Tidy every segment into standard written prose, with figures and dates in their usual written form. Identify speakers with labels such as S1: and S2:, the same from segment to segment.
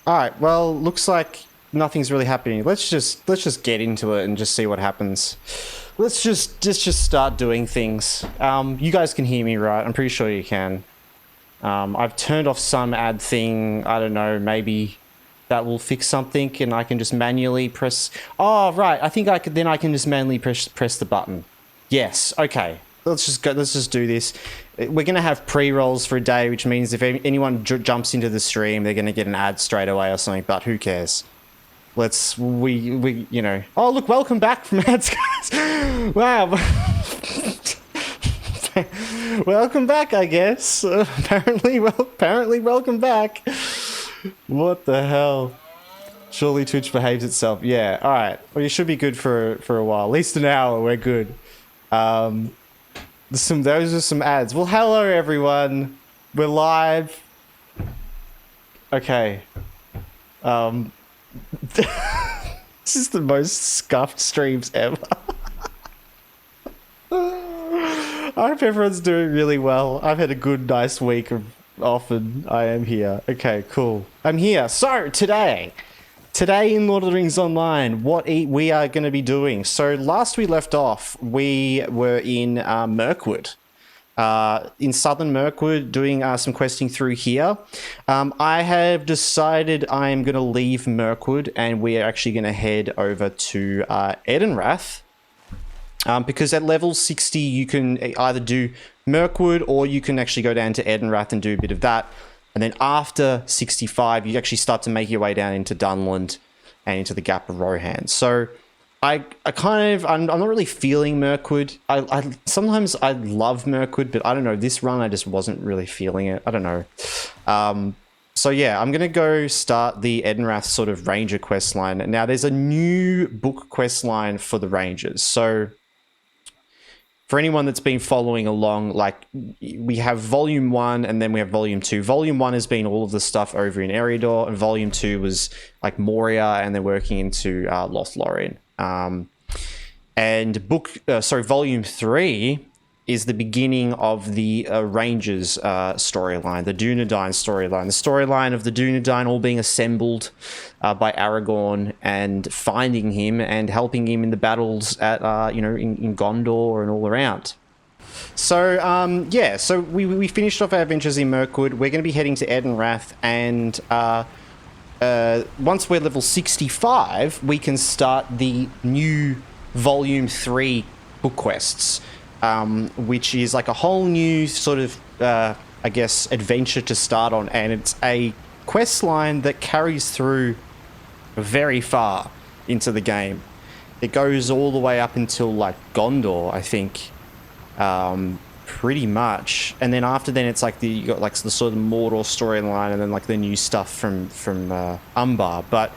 S1: All right. Well, looks like nothing's really happening. Let's just get into it and just see what happens. Let's just start doing things. You guys can hear me, right? I'm pretty sure you can. I've turned off some ad thing. I don't know. Maybe that will fix something, and I can just manually press. Oh, right. I think I could. Then I can just manually press the button. Yes. Okay. Let's just go. Let's just do this. We're gonna have pre-rolls for a day, which means if anyone jumps into the stream, they're gonna get an ad straight away or something. But who cares? We you know. Oh, look! Welcome back from ads, guys. Wow. Welcome back, I guess. Apparently, welcome back. What the hell? Surely Twitch behaves itself. Yeah. All right. Well, you should be good for a while. At least an hour. We're good. Those are some ads. Well, hello everyone. We're live. Okay. This is the most scuffed streams ever. I hope everyone's doing really well. I've had a good, nice week of off and I am here. Okay, cool. I'm here. So, today in Lord of the Rings Online, what we are going to be doing. So last we left off, we were in Mirkwood. In southern Mirkwood, doing some questing through here. I have decided I'm going to leave Mirkwood and we are actually going to head over to Edenrath. Because at level 60, you can either do Mirkwood or you can actually go down to Edenrath and do a bit of that. And then after 65, you actually start to make your way down into Dunland and into the Gap of Rohan. So I'm not really feeling Mirkwood. Sometimes I love Mirkwood, but I don't know. This run, I just wasn't really feeling it. I don't know. So yeah, I'm going to go start the Edenrath sort of Ranger quest line. Now, there's a new book quest line for the Rangers. So for anyone that's been following along, like we have Volume 1 and then we have Volume 2. Volume 1 has been all of the stuff over in Eriador, and Volume 2 was like Moria, and they're working into Lothlorien. Volume 3 is the beginning of the Rangers storyline, the Dúnedain storyline, the storyline of the Dúnedain all being assembled by Aragorn and finding him and helping him in the battles at in Gondor and all around. So so we finished off our adventures in Mirkwood. We're going to be heading to Edenrath, and once we're level 65, we can start the new Volume 3 book quests. Which is like a whole new sort of, adventure to start on. And it's a quest line that carries through very far into the game. It goes all the way up until, like, Gondor, I think, pretty much. And then after then, it's like you got, like, the sort of Mordor storyline and then, like, the new stuff from Umbar. But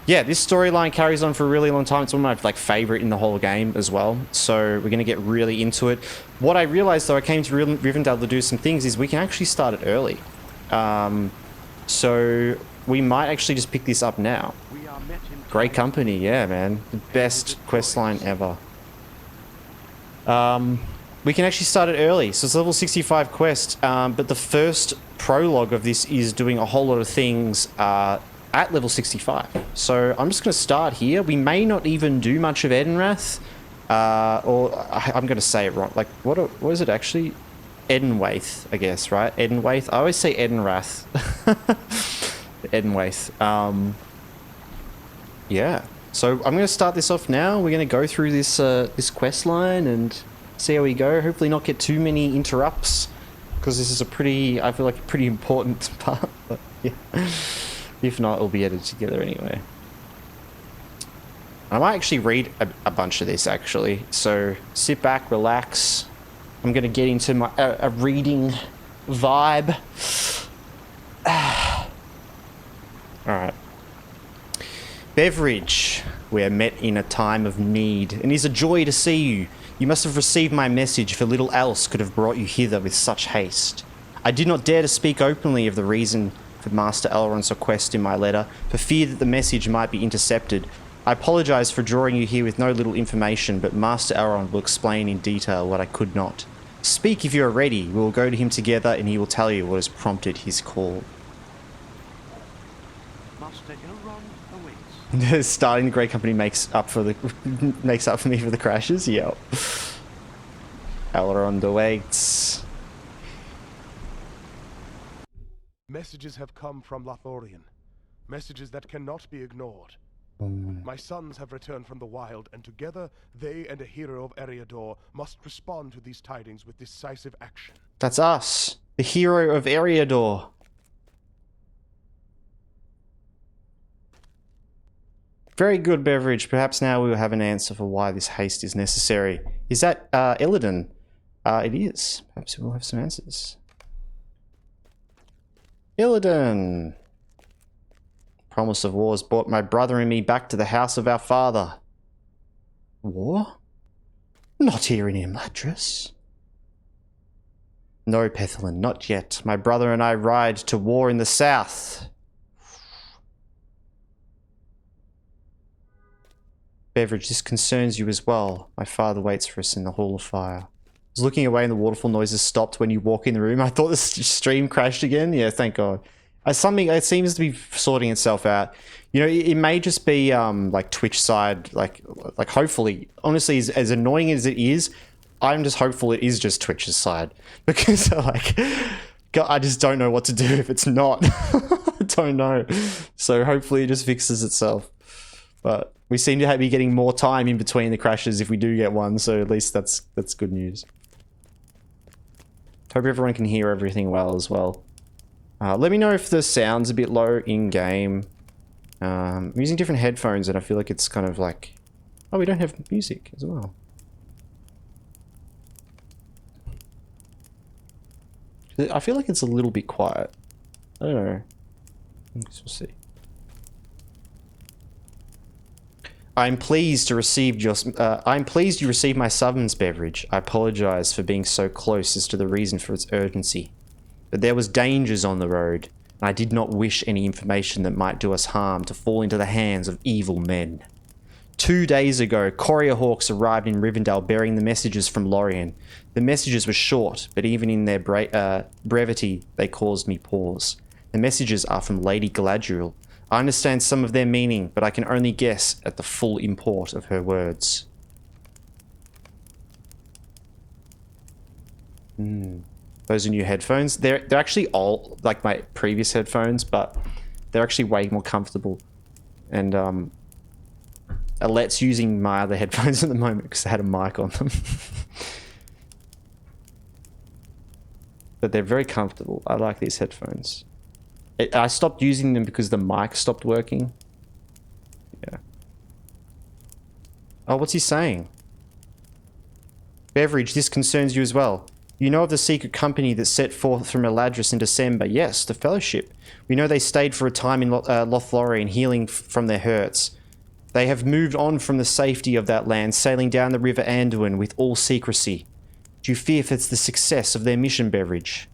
S1: yeah, this storyline carries on for a really long time. It's one of my favorite in the whole game as well. So we're going to get really into it. What I realized, though, I came to Rivendell to do some things, is we can actually start it early. So we might actually just pick this up now. Great company, yeah, man. The best quest line ever. We can actually start it early. So it's level 65 quest. But the first prologue of this is doing a whole lot of things at level 65. So I'm just going to start here. We may not even do much of Edenrath. I'm going to say it wrong. Like, what is it actually? Edenwaith, I guess, right? Edenwaith. I always say Edenrath. Edenwaith. Yeah. So I'm going to start this off now. We're going to go through this this quest line and see how we go. Hopefully not get too many interrupts, because this is a pretty important part. But yeah. If not, it'll be edited together anyway. I might actually read a bunch of this, actually. So sit back, relax. I'm going to get into my a reading vibe. Alright. Beveridge, we are met in a time of need, and it is a joy to see you. You must have received my message, for little else could have brought you hither with such haste. I did not dare to speak openly of the reason for Master Elrond's request in my letter, for fear that the message might be intercepted. I apologise for drawing you here with no little information, but Master Elrond will explain in detail what I could not. Speak if you are ready. We will go to him together, and he will tell you what has prompted his call. Starting the Grey Company makes up for me for the crashes. Yep. Elrond awaits.
S2: Messages have come from Lothlorien. Messages that cannot be ignored. My sons have returned from the wild, and together they and a hero of Eriador must respond to these tidings with decisive action.
S1: That's us, the hero of Eriador. Very good, Beveridge. Perhaps now we will have an answer for why this haste is necessary. Is that Illidan? It is. Perhaps we'll have some answers. Illidan! Promise of war has brought my brother and me back to the house of our father. War? Not here in Imladris. No, Pethelin, not yet. My brother and I ride to war in the south. Beveridge, this concerns you as well. My father waits for us in the Hall of Fire. I was looking away and the waterfall noises stopped when you walk in the room. I thought the stream crashed again. Yeah, thank God. Something, it seems to be sorting itself out. You know, it may just be like Twitch side, like hopefully, honestly, as annoying as it is, I'm just hopeful it is just Twitch's side, because like, God, I just don't know what to do if it's not. I don't know. So hopefully it just fixes itself. But we seem to be getting more time in between the crashes if we do get one, so at least that's good news. Hope everyone can hear everything well as well. Let me know if the sound's a bit low in-game. I'm using different headphones and I feel like it's kind of like... Oh, we don't have music as well. I feel like it's a little bit quiet. I don't know. I guess we'll see. I'm pleased you received my summons, Beveridge. I apologize for being so close as to the reason for its urgency. But there was dangers on the road, and I did not wish any information that might do us harm to fall into the hands of evil men. 2 days ago, courier hawks arrived in Rivendell bearing the messages from Lorien. The messages were short, but even in their brevity, they caused me pause. The messages are from Lady Galadriel. I understand some of their meaning, but I can only guess at the full import of her words. Those are new headphones. They're actually all like my previous headphones, but they're actually way more comfortable. And Alette's using my other headphones at the moment because I had a mic on them. But they're very comfortable. I like these headphones. I stopped using them because the mic stopped working. Yeah. Oh, what's he saying? Beveridge, this concerns you as well. You know of the secret company that set forth from Eladris in December? Yes, the Fellowship. We know they stayed for a time in Lothlorien, healing from their hurts. They have moved on from the safety of that land, sailing down the river Anduin with all secrecy. Do you fear for the success of their mission, Beveridge?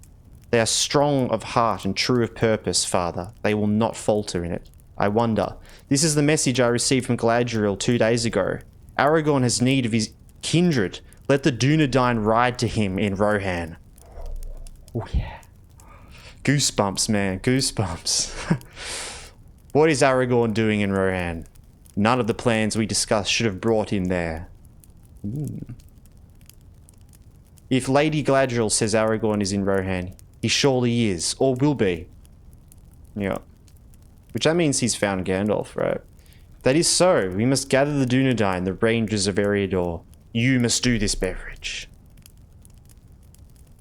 S1: They are strong of heart and true of purpose, Father. They will not falter in it. I wonder. This is the message I received from Galadriel 2 days ago. Aragorn has need of his kindred. Let the Dúnedain ride to him in Rohan. Oh yeah. Goosebumps, man. Goosebumps. What is Aragorn doing in Rohan? None of the plans we discussed should have brought him there. If Lady Galadriel says Aragorn is in Rohan, he surely is, or will be. Yeah. Which that means he's found Gandalf, right? That is so. We must gather the Dúnedain, the rangers of Eriador. You must do this, Beveridge.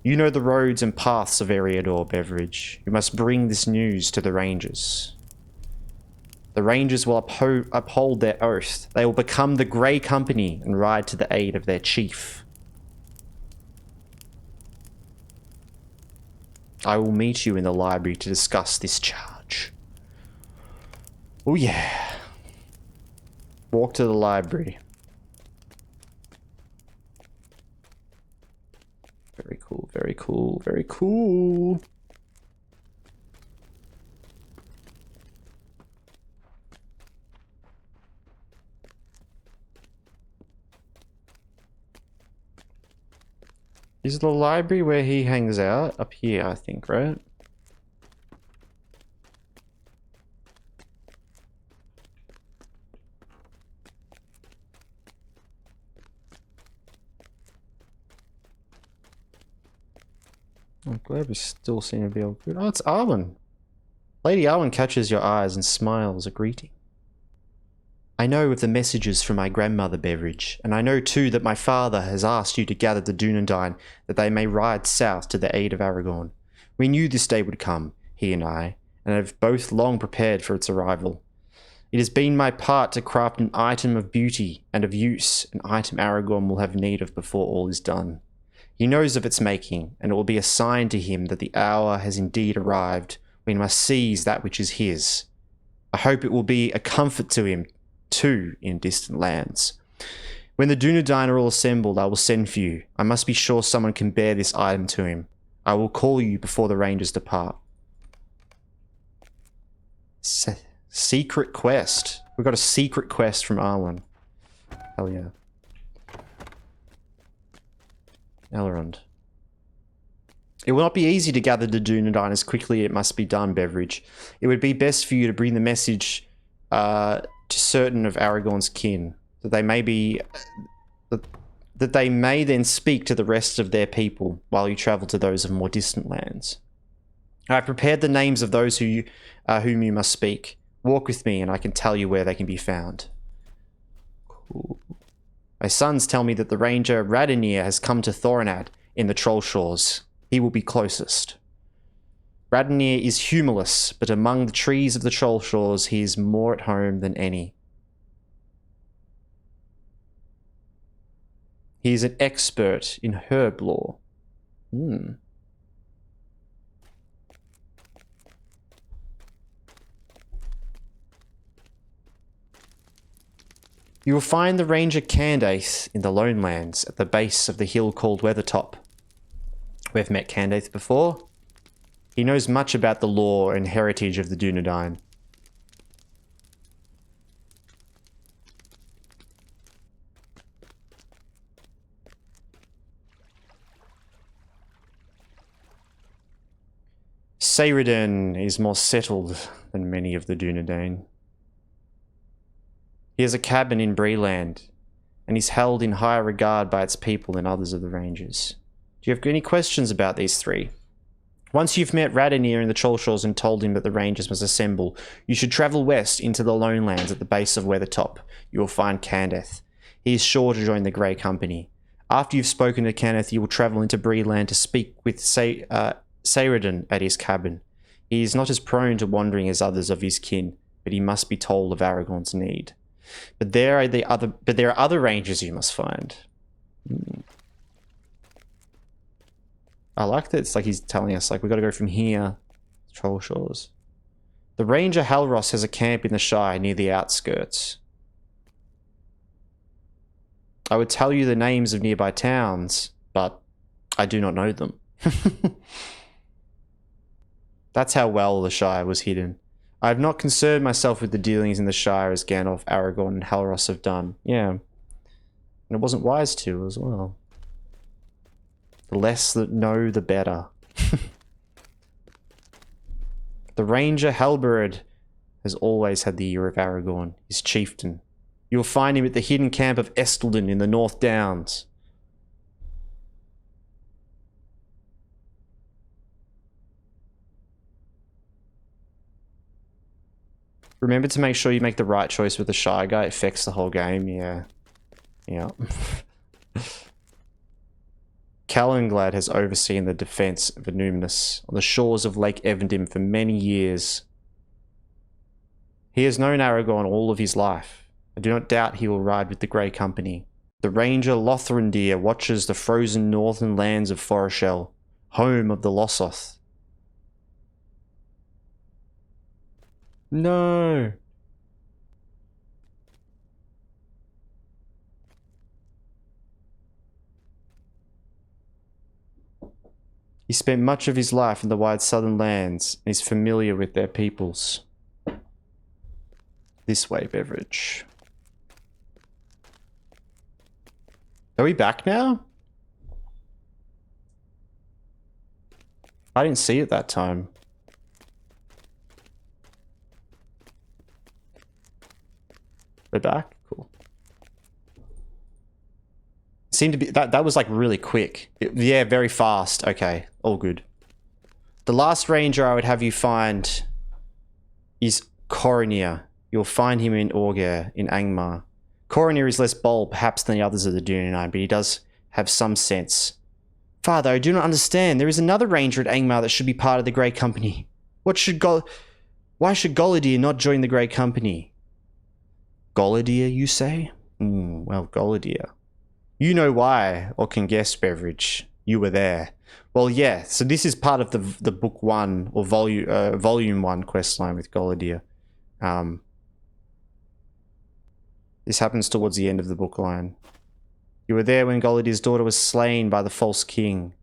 S1: You know the roads and paths of Eriador, Beveridge. You must bring this news to the rangers. The rangers will uphold their oath. They will become the Grey Company and ride to the aid of their chief. I will meet you in the library to discuss this charge. Oh yeah. Walk to the library. Very cool, very cool, very cool. Is the library where he hangs out? Up here, I think, right? I'm glad we still seem to be all good. Oh, it's Arwen. Lady Arwen catches your eyes and smiles a greeting. I know of the messages from my grandmother Beveridge, and I know too that my father has asked you to gather the Dúnedain that they may ride south to the aid of Aragorn. We knew this day would come, he and I, and have both long prepared for its arrival. It has been my part to craft an item of beauty and of use, an item Aragorn will have need of before all is done. He knows of its making, and it will be a sign to him that the hour has indeed arrived when he must seize that which is his. I hope it will be a comfort to him, too, in distant lands. When the Dúnedain are all assembled, I will send for you. I must be sure someone can bear this item to him. I will call you before the rangers depart. Secret quest. We got a secret quest from Arwen. Hell yeah. Elrond. It will not be easy to gather the Dúnedain as quickly it must be done, Beveridge. It would be best for you to bring the message to certain of Aragorn's kin, that they may then speak to the rest of their people while you travel to those of more distant lands. I have prepared the names of those whom you must speak. Walk with me and I can tell you where they can be found. Cool. My sons tell me that the ranger Radinir has come to Thorinad in the Troll Shores. He will be closest. Radinir is humorless, but among the trees of the Troll Shores he is more at home than any. He is an expert in herb lore. You will find the ranger Candace in the Lone Lands at the base of the hill called Weathertop. We've met Candace before. He knows much about the lore and heritage of the Dúnedain. Saradin is more settled than many of the Dúnedain. He has a cabin in Breeland, and is held in higher regard by its people than others of the Rangers. Do you have any questions about these three? Once you've met Radinir in the Troll Shores and told him that the Rangers must assemble, you should travel west into the Lone Lands at the base of Weathertop. You will find Candace. He is sure to join the Grey Company. After you've spoken to Candace, you will travel into Breeland to speak with Saradin at his cabin. He is not as prone to wandering as others of his kin, but he must be told of Aragorn's need. But there are other rangers you must find. I like that it's like he's telling us, like, we got to go from here to Troll Shores. The ranger Halros has a camp in the Shire near the outskirts. I would tell you the names of nearby towns, but I do not know them. That's how well the Shire was hidden. I have not concerned myself with the dealings in the Shire as Gandalf, Aragorn, and Halros have done. Yeah. And it wasn't wise to as well. The less that know, the better. The ranger Halberad has always had the ear of Aragorn, his chieftain. You will find him at the hidden camp of Estelden in the North Downs. Remember to make sure you make the right choice with the Shy Guy. It affects the whole game. Yeah. Yeah. Calanglad has overseen the defense of Anumnus on the shores of Lake Evendim for many years. He has known Aragorn all of his life. I do not doubt he will ride with the Grey Company. The ranger Lothrindir watches the frozen northern lands of Foreshell, home of the Lossoth. No. He spent much of his life in the wide southern lands and is familiar with their peoples. This way, Beveridge. Are we back now? I didn't see it that time. We're back? Cool. Seemed to be... That was like really quick. Yeah, very fast. Okay, all good. The last ranger I would have you find is Coronier. You'll find him in Orger, in Angmar. Coronier is less bold, perhaps, than the others of the Dúnedain, but he does have some sense. Father, I do not understand. There is another ranger at Angmar that should be part of the Grey Company. Why should Golidir not join the Grey Company? Golidir, you say? Well, Golidir. You know why, or can guess, Beveridge. You were there. Well, yeah, so this is part of the book 1, or volume 1 questline with Golidir. This happens towards the end of the book line. You were there when Golidir's daughter was slain by the false king.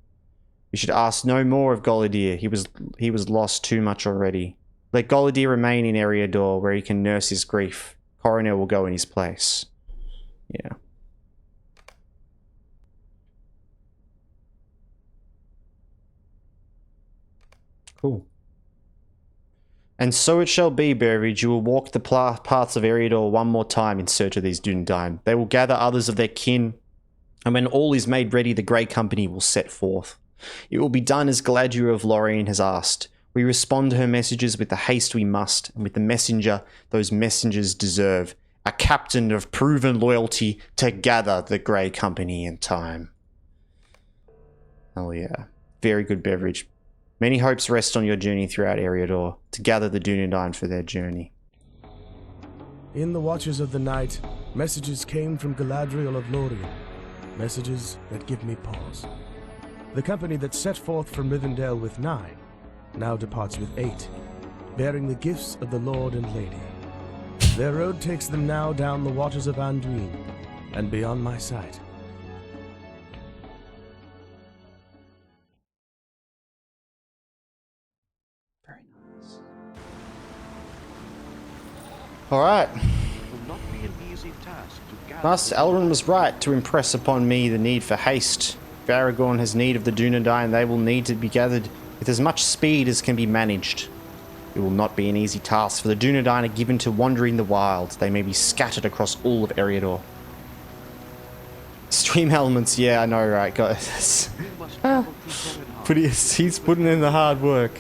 S1: You should ask no more of Golidir. He was lost too much already. Let Golidir remain in Eriador, where he can nurse his grief. Coronier will go in his place. Yeah. Cool. And so it shall be, Beveridge. You will walk the paths of Eriador one more time in search of these Dúnedain. They will gather others of their kin, and when all is made ready, the Grey Company will set forth. It will be done as Galadriel of Lorien has asked. We respond to her messages with the haste we must, and with the messenger those messengers deserve. A captain of proven loyalty to gather the Grey Company in time. Oh yeah. Very good, Beveridge. Many hopes rest on your journey throughout Eriador, to gather the Dúnedain for their journey.
S2: In the watches of the night, messages came from Galadriel of Lorien. Messages that give me pause. The company that set forth from Rivendell with 9 now departs with 8, bearing the gifts of the Lord and Lady. Their road takes them now down the waters of Anduin and beyond my sight.
S1: Very nice. Alright. Master Elrond was right to impress upon me the need for haste. If Aragorn has need of the Dúnedain, they will need to be gathered with as much speed as can be managed. It will not be an easy task, for the Dúnedain are given to wandering the wild. They may be scattered across all of Eriador. Stream elements, yeah, I know, right, guys. He's putting in the hard work.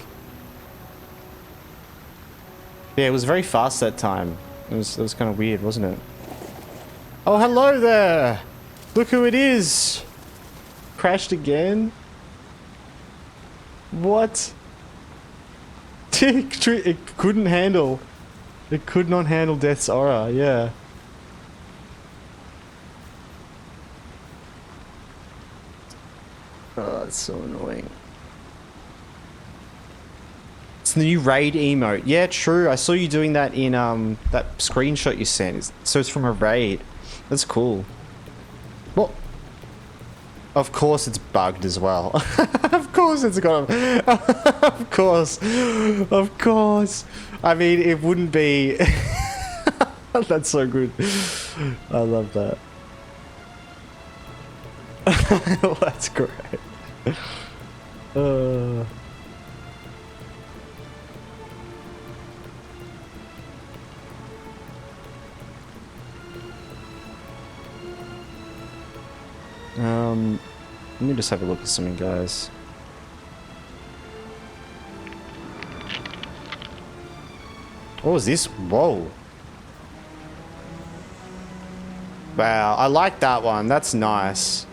S1: Yeah, it was very fast that time. It was kind of weird, wasn't it? Oh, hello there! Look who it is! Crashed again? What? It couldn't handle. It could not handle Death's aura, yeah. Oh, that's so annoying. It's the new raid emote. Yeah, true. I saw you doing that in that screenshot you sent. So it's from a raid. That's cool. Well, of course it's bugged as well. Of course it's got a... Of course. Of course. I mean, it wouldn't be... That's so good. I love that. That's great. Let me just have a look at something, guys. What was this? Whoa. Wow, I like that one. That's nice.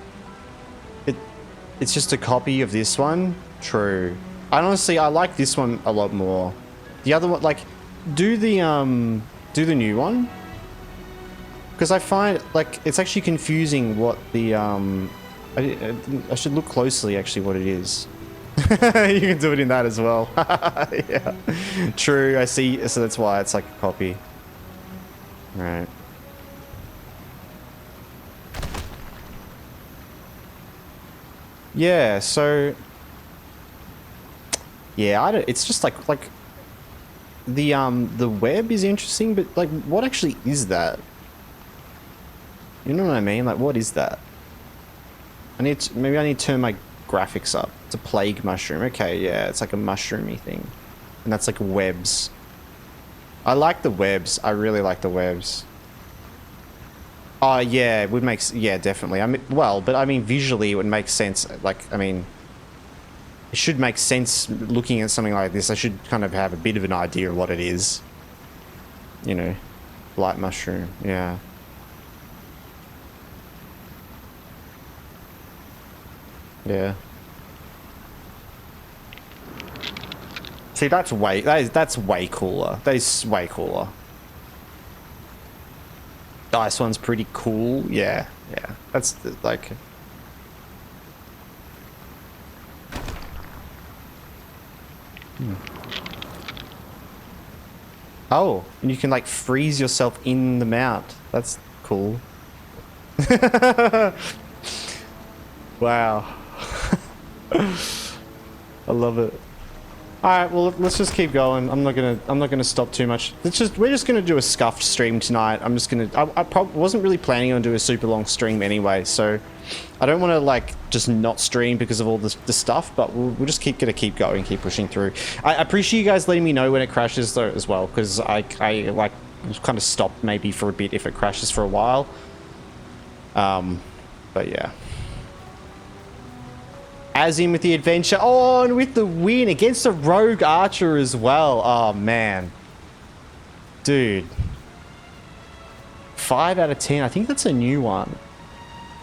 S1: It's just a copy of this one. True. Honestly, I like this one a lot more. The other one, like, do the new one. Because I find, like, it's actually confusing what the, I should look closely, actually, what it is. You can do it in that as well. Yeah. True, I see. So that's why it's like a copy. Right. Yeah, so... Yeah, it's just like the web is interesting, but like, what actually is that? You know what I mean? Like, what is that? Maybe I need to turn my graphics up. It's a plague mushroom. Okay, yeah, it's like a mushroomy thing. And that's like webs. I like the webs. I really like the webs. Oh, yeah, it would make... Yeah, definitely. I mean, well, but I mean, visually, it would make sense. Like, I mean... it should make sense looking at something like this. I should kind of have a bit of an idea of what it is. You know, blight mushroom, yeah. Yeah. See, that's way cooler. That is way cooler. The ice one's pretty cool. Yeah, yeah. That's like. Oh, and you can like freeze yourself in the mount. That's cool. Wow. I love it. All right, well, let's just keep going. I'm not gonna stop too much. We're just gonna do a scuffed stream tonight. I wasn't really planning on doing a super long stream anyway, so I don't want to like just not stream because of all the stuff. But we'll just gonna keep going, keep pushing through. I appreciate you guys letting me know when it crashes though as well, because I like kind of stop maybe for a bit if it crashes for a while. But yeah. As in with the adventure. Oh, and with the win against a rogue archer as well. Oh, man. Dude. 5 out of 10. I think that's a new one.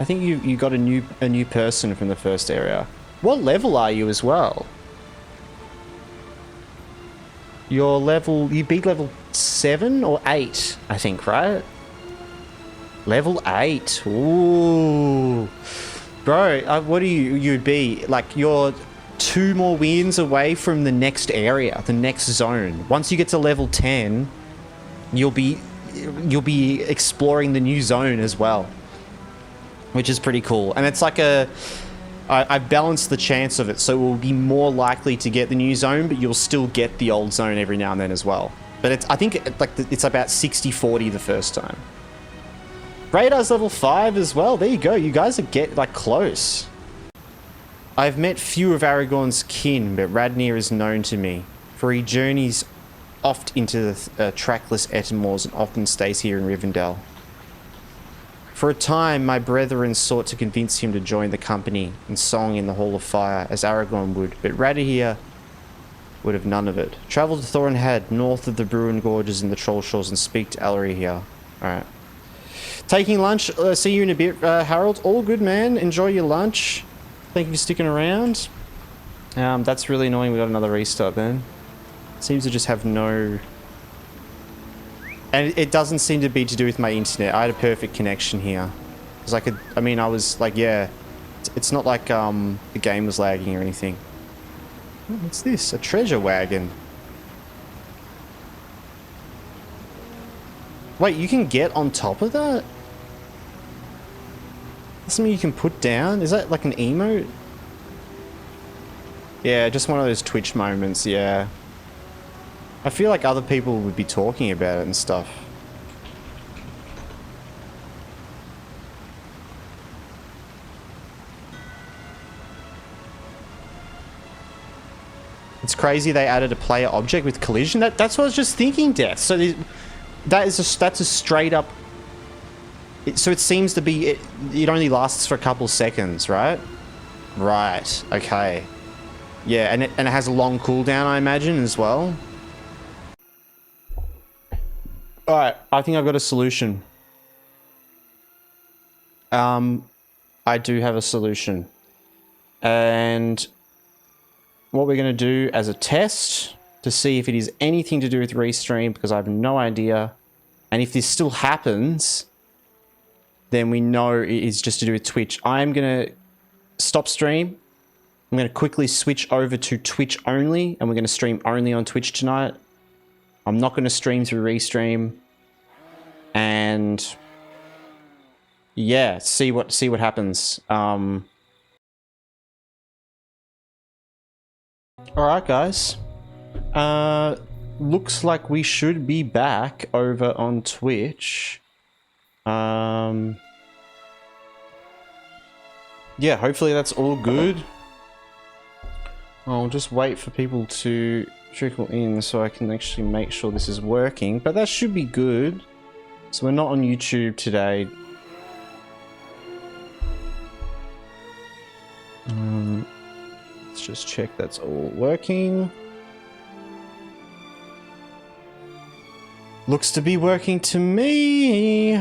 S1: I think you got a new person from the first area. What level are you as well? You beat level 7 or 8, I think, right? Level 8. Ooh. Bro, what do you'd be? Like, you're 2 more wins away from the next area, the next zone. Once you get to level 10, you'll be exploring the new zone as well, which is pretty cool. And it's like I've balanced the chance of it, so it will be more likely to get the new zone, but you'll still get the old zone every now and then as well. But I think it's about 60-40 the first time. Radar's level 5 as well. There you go. You guys are close. I've met few of Aragorn's kin, but Radnir is known to me, for he journeys oft into the trackless Ettenmoors and often stays here in Rivendell. For a time, my brethren sought to convince him to join the company in song in the Hall of Fire, as Aragorn would, but Radnir would have none of it. Travel to Thorinhead, north of the Bruin Gorges and the Troll Shores, and speak to Elrond here. Alright. Taking lunch. See you in a bit, Harold. All good, man. Enjoy your lunch. Thank you for sticking around. That's really annoying. We got another restart then. Seems to just have no... And it doesn't seem to be to do with my internet. I had a perfect connection here. Because I was like, yeah. It's not like the game was lagging or anything. Oh, what's this? A treasure wagon. Wait, you can get on top of that? That's something you can put down? Is that like an emote? Yeah, just one of those Twitch moments, yeah. I feel like other people would be talking about it and stuff. It's crazy they added a player object with collision. That's what I was just thinking, Death. So that's a straight up... So it seems to be... It only lasts for a couple seconds, right? Right, okay. Yeah, and it has a long cooldown, I imagine, as well. Alright, I think I've got a solution. I do have a solution. And what we're going to do as a test to see if it is anything to do with Restream, because I have no idea. And if this still happens, then we know it is just to do with Twitch. I'm going to stop stream. I'm going to quickly switch over to Twitch only, and we're going to stream only on Twitch tonight. I'm not going to stream through Restream. And yeah, see what happens. All right, guys. Looks like we should be back over on Twitch. Yeah, hopefully that's all good. I'll just wait for people to trickle in so I can actually make sure this is working, but that should be good. So we're not on YouTube today. Let's just check that's all working. Looks to be working to me.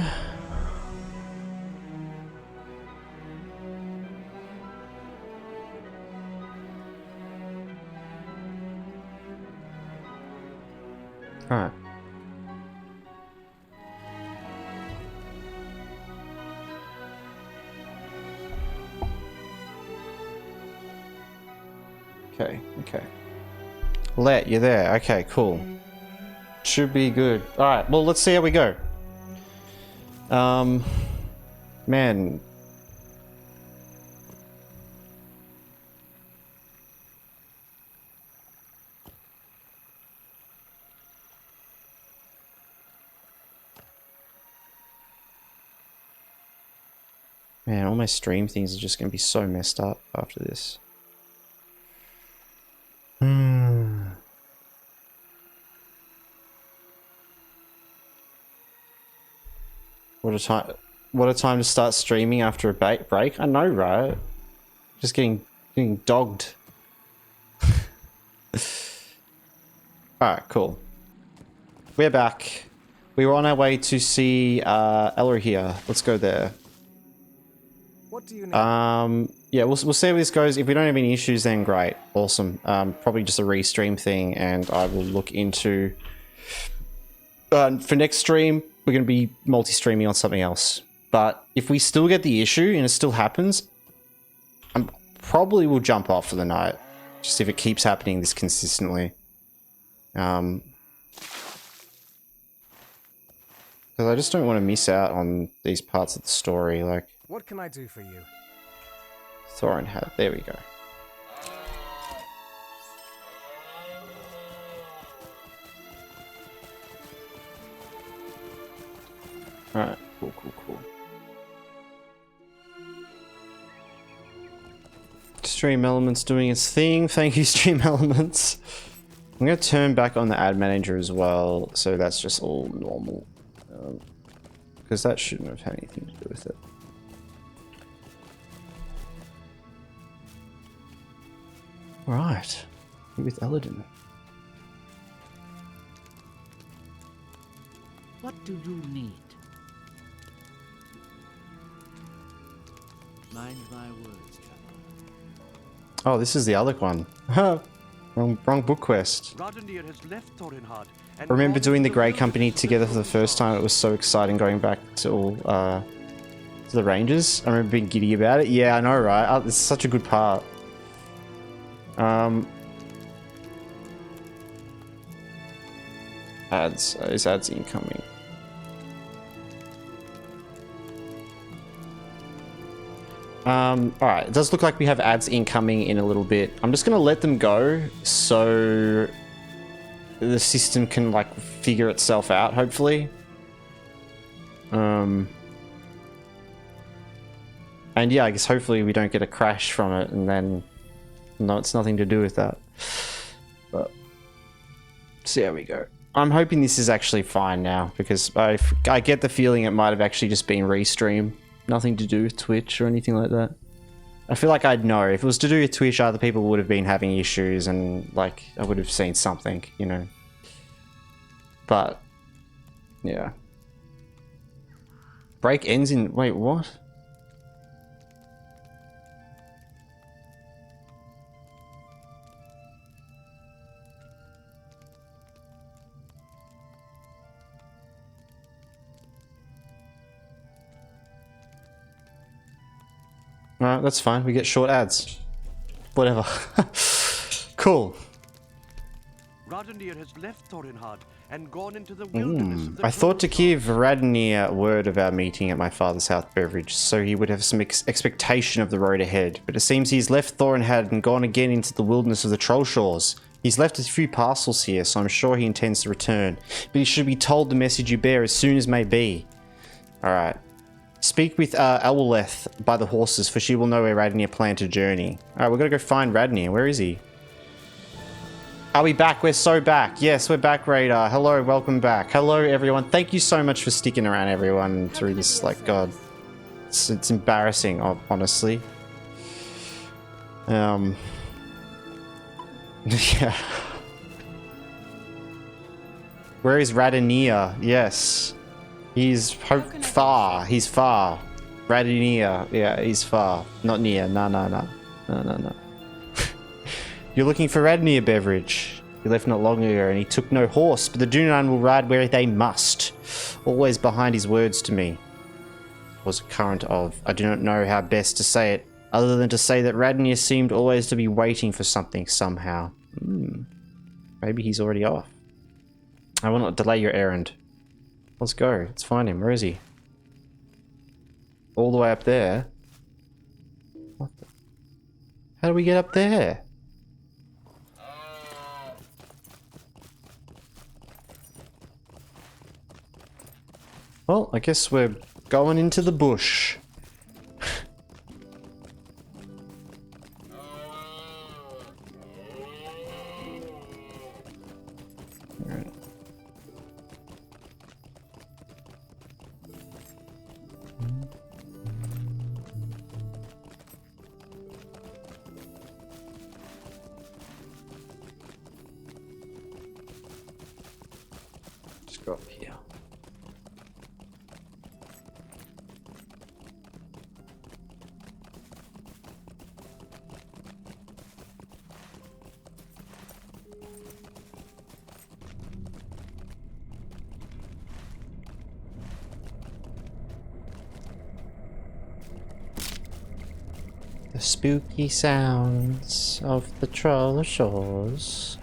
S1: Alright. Okay. Let, you're there. Okay, cool. Should be good. Alright, well, let's see how we go. Man. Man, all my stream things are just going to be so messed up after this. What a time to start streaming after a break. I know, right? Just getting dogged. Alright, cool. We're back. We were on our way to see Elrond here. Let's go there.
S3: What do you know?
S1: Yeah, we'll see how this goes. If we don't have any issues, then great. Awesome. Probably just a restream thing, and I will look into... for next stream, we're going to be multi-streaming on something else. But if we still get the issue, and it still happens, I probably will jump off for the night. Just if it keeps happening this consistently. Because I just don't want to miss out on these parts of the story, like...
S3: What can I do for you?
S1: Thorin had. There we go. Alright, cool. Stream Elements doing its thing. Thank you, Stream Elements. I'm going to turn back on the ad manager as well, so that's just all normal. Because that shouldn't have had anything to do with it. Right, with Elrond.
S4: What do you need? Mind my words, traveler.
S1: Oh, this is the other one. wrong book quest.
S5: Rivendell has left Thorinhard.
S1: I remember doing the Grey Company together for the first time. It was so exciting going back to all to the Rangers. I remember being giddy about it. Yeah, I know, right? It's such a good part. Ads. Is ads incoming? Alright, it does look like we have ads incoming in a little bit. I'm just gonna let them go so the system can like figure itself out, hopefully. And yeah, I guess hopefully we don't get a crash from it, and then no, it's nothing to do with that. But see how we go. I'm hoping this is actually fine now, because I get the feeling it might have actually just been restream. Nothing to do with Twitch or anything like that. I feel like I'd know. If it was to do with Twitch, other people would have been having issues and like I would have seen something, you know. But yeah. Break ends in... Wait, what? Alright, that's fine. We get short ads. Whatever. Cool.
S5: Rivendell has left Thorinhard and gone into the wilderness of the
S1: I thought to
S5: Gondor.
S1: give Radnir word of our meeting at my father's house, Beveridge, so he would have some expectation of the road ahead. But it seems he's left Thorinhad and gone again into the wilderness of the Troll Shores. He's left a few parcels here, so I'm sure he intends to return. But he should be told the message you bear as soon as may be. Alright. Speak with Elwuleth by the horses, for she will know where Radnir planned to journey. Alright, we're gonna go find Radnir. Where is he? Are we back? We're so back. Yes, we're back, Radar. Hello, welcome back. Hello, everyone. Thank you so much for sticking around, everyone, through this. Like, God. It's embarrassing, honestly. Yeah. Where is Radonir? Yes. He's far. He's far. Radonir. Yeah, he's far. Not near. No. You're looking for Radonir, Beveridge. He left not long ago and he took no horse, but the Dúnedain will ride where they must. Always behind his words to me. Was a current of. I do not know how best to say it, other than to say that Radonir seemed always to be waiting for something somehow. Maybe he's already off. I will not delay your errand. Let's go. Let's find him. Where is he? All the way up there. What the? How do we get up there? Well, I guess we're going into the bush. Alright. Just go up here. The spooky sounds of the troll shores.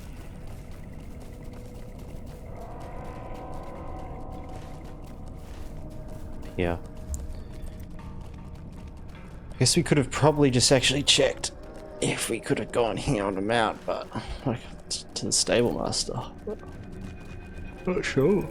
S1: Yeah. Guess we could have probably just actually checked if we could have gone here on the mount, but like to the stable master. Not sure.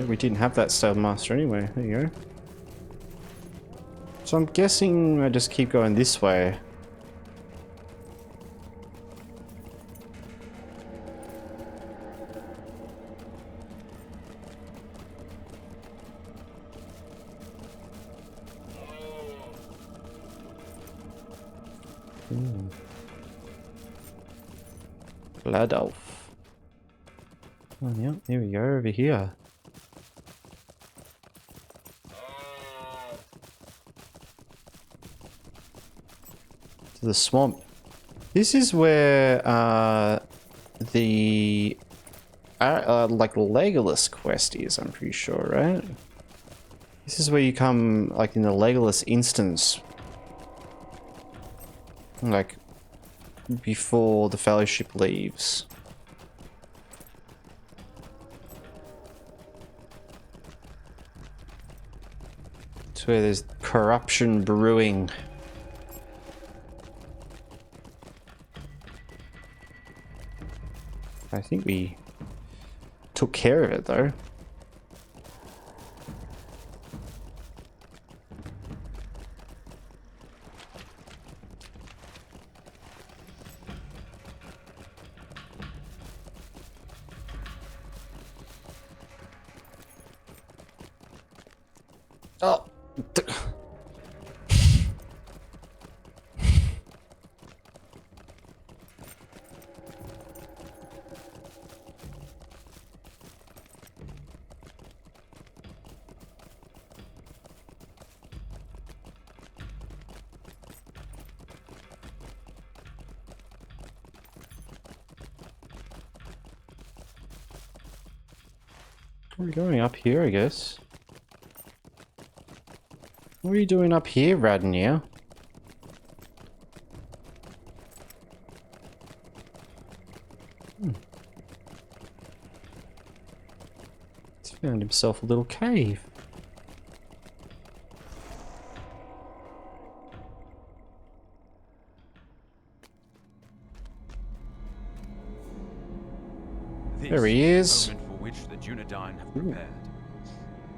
S1: We didn't have that stable master anyway. There you go. So I'm guessing I just keep going this way. Gladolf. Oh, yeah, here we go, over here. To the swamp. This is where the like Legolas quest is, I'm pretty sure, right? This is where you come like in the Legolas instance. Like before the Fellowship leaves. It's where there's corruption brewing. I think we took care of it though. Oh. We're going up here, I guess. What are you doing up here, Radonir? He's found himself a little cave. There he is.
S6: Moment for which the Dúnedain have prepared.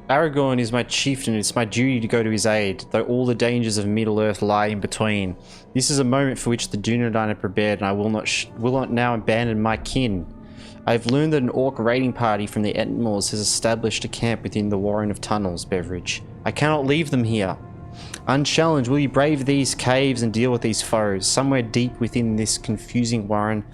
S1: Aragorn is my chieftain. It's my duty to go to his aid, though all the dangers of Middle-earth lie in between. This is a moment for which the Dúnedain have prepared, and I will not now abandon my kin. I have learned that an orc raiding party from the Ettenmoors has established a camp within the Warren of Tunnels, Beveridge. I cannot leave them here. Unchallenged, will you brave these caves and deal with these foes? Somewhere deep within this confusing warren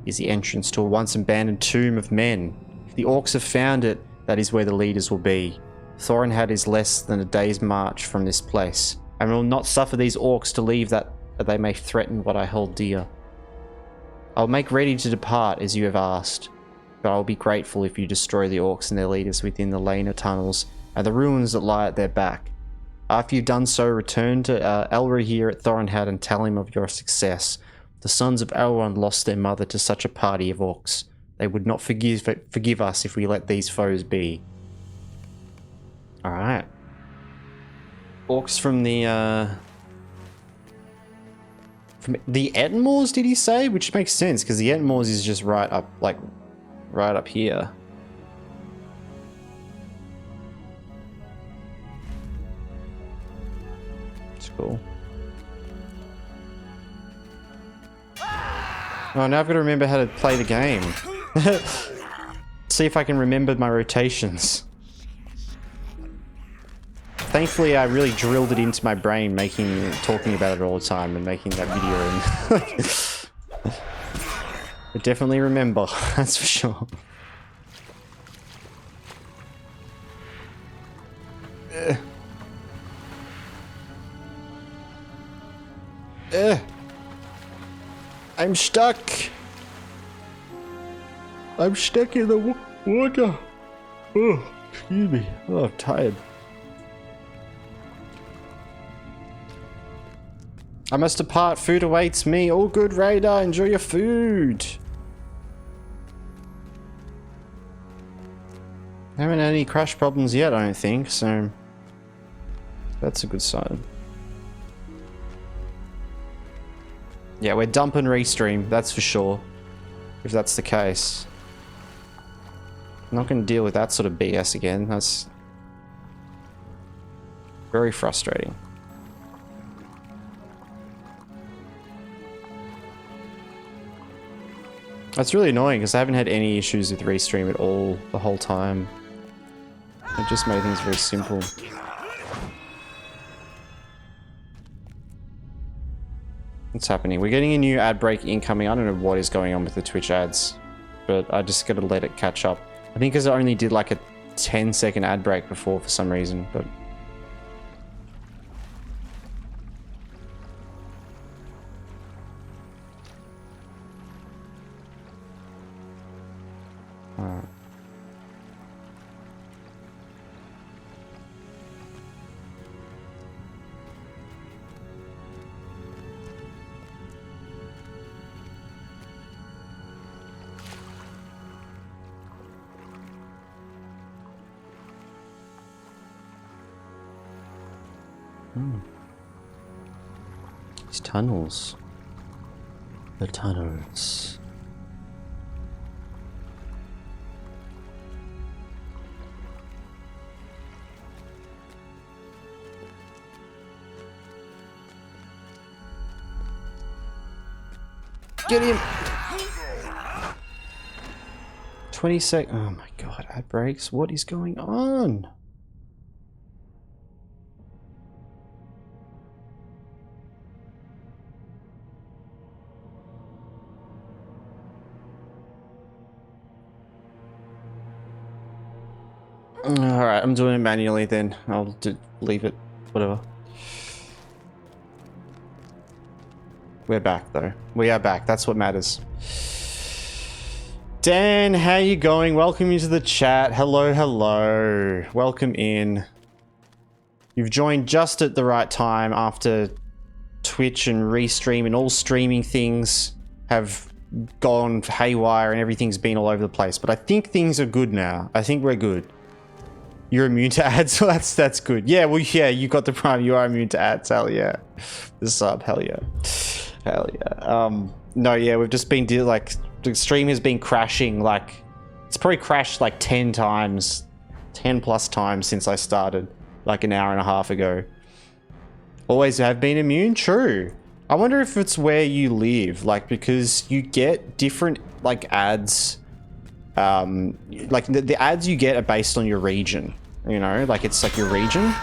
S1: is the entrance to a once abandoned tomb of men. If the orcs have found it, that is where the leaders will be. Thorinhad is less than a day's march from this place. I will not suffer these orcs to leave that they may threaten what I hold dear. I'll make ready to depart as you have asked, but I'll be grateful if you destroy the orcs and their leaders within the lane of tunnels and the ruins that lie at their back. After you've done so, return to Elrond here at Thorinhad and tell him of your success. The sons of Elrond lost their mother to such a party of orcs. They would not forgive us if we let these foes be. Alright. Orcs from the Ettenmoors, did he say? Which makes sense, because the Ettenmoors is just right up, like, right up here. It's cool. Oh, now I've got to remember how to play the game. See if I can remember my rotations. Thankfully, I really drilled it into my brain, talking about it all the time and making that video. And I definitely remember, that's for sure. I'm stuck. I'm stuck in the water. Oh, excuse me. Oh, I'm tired. I must depart. Food awaits me. All good, Raider. Enjoy your food. I haven't had any crash problems yet, I don't think, so that's a good sign. Yeah, we're dumping Restream, that's for sure. If that's the case. I'm not going to deal with that sort of BS again. That's very frustrating. That's really annoying because I haven't had any issues with Restream at all the whole time. It just made things very simple. What's happening? We're getting a new ad break incoming. I don't know what is going on with the Twitch ads, but I just gotta let it catch up. I think because I only did like a 10-second ad break before for some reason, but... Alright. These tunnels. The tunnels. Get him! 20 sec. Oh my god, ad breaks. What is going on? Alright, I'm doing it manually then. I'll leave it. Whatever. We're back though. We are back. That's what matters. Dan, how you going? Welcome into the chat. Hello, hello. Welcome in. You've joined just at the right time after Twitch and Restream and all streaming things have gone haywire and everything's been all over the place. But I think things are good now. I think we're good. You're immune to ads, so that's good. Yeah, well, yeah, you got the prime. You are immune to ads. Hell yeah. The sub, hell yeah. Hell yeah. No, yeah, we've just been like the stream has been crashing. Like it's probably crashed like 10 times 10 plus times since I started, like an hour and a half ago. Always have been immune? True. I wonder if it's where you live, like, because you get different, like, ads. Like, the ads you get are based on your region, you know? Like, it's like your region.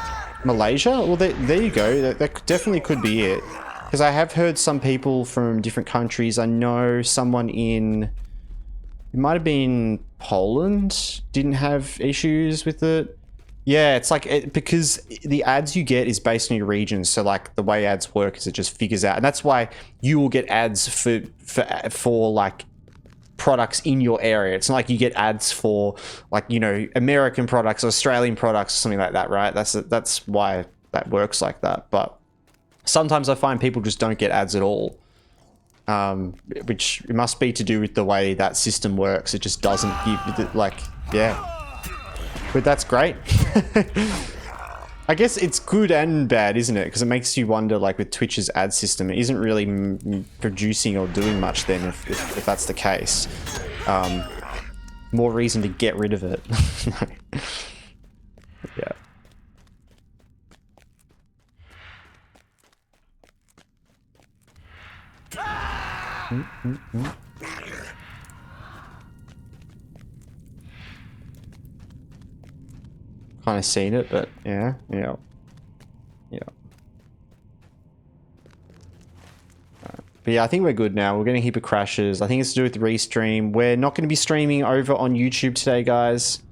S1: Malaysia? Well, there you go. That definitely could be it. Because I have heard some people from different countries. I know someone in... It might have been Poland didn't have issues with it. Yeah, it's like... because the ads you get is based on your region. So, like, the way ads work is it just figures out... And that's why you will get ads for like, products in your area. It's not like you get ads for, like, you know, American products or Australian products or something like that, right? That's why that works like that. But sometimes I find people just don't get ads at all, which it must be to do with the way that system works. It just doesn't give, like, yeah. But that's great. I guess it's good and bad, isn't it? Because it makes you wonder, like, with Twitch's ad system, it isn't really producing or doing much then, if that's the case. More reason to get rid of it. Yeah. Kind of seen it, but yeah. But yeah, I think we're good now. We're getting a heap of crashes. I think it's to do with the restream. We're not going to be streaming over on YouTube today, guys.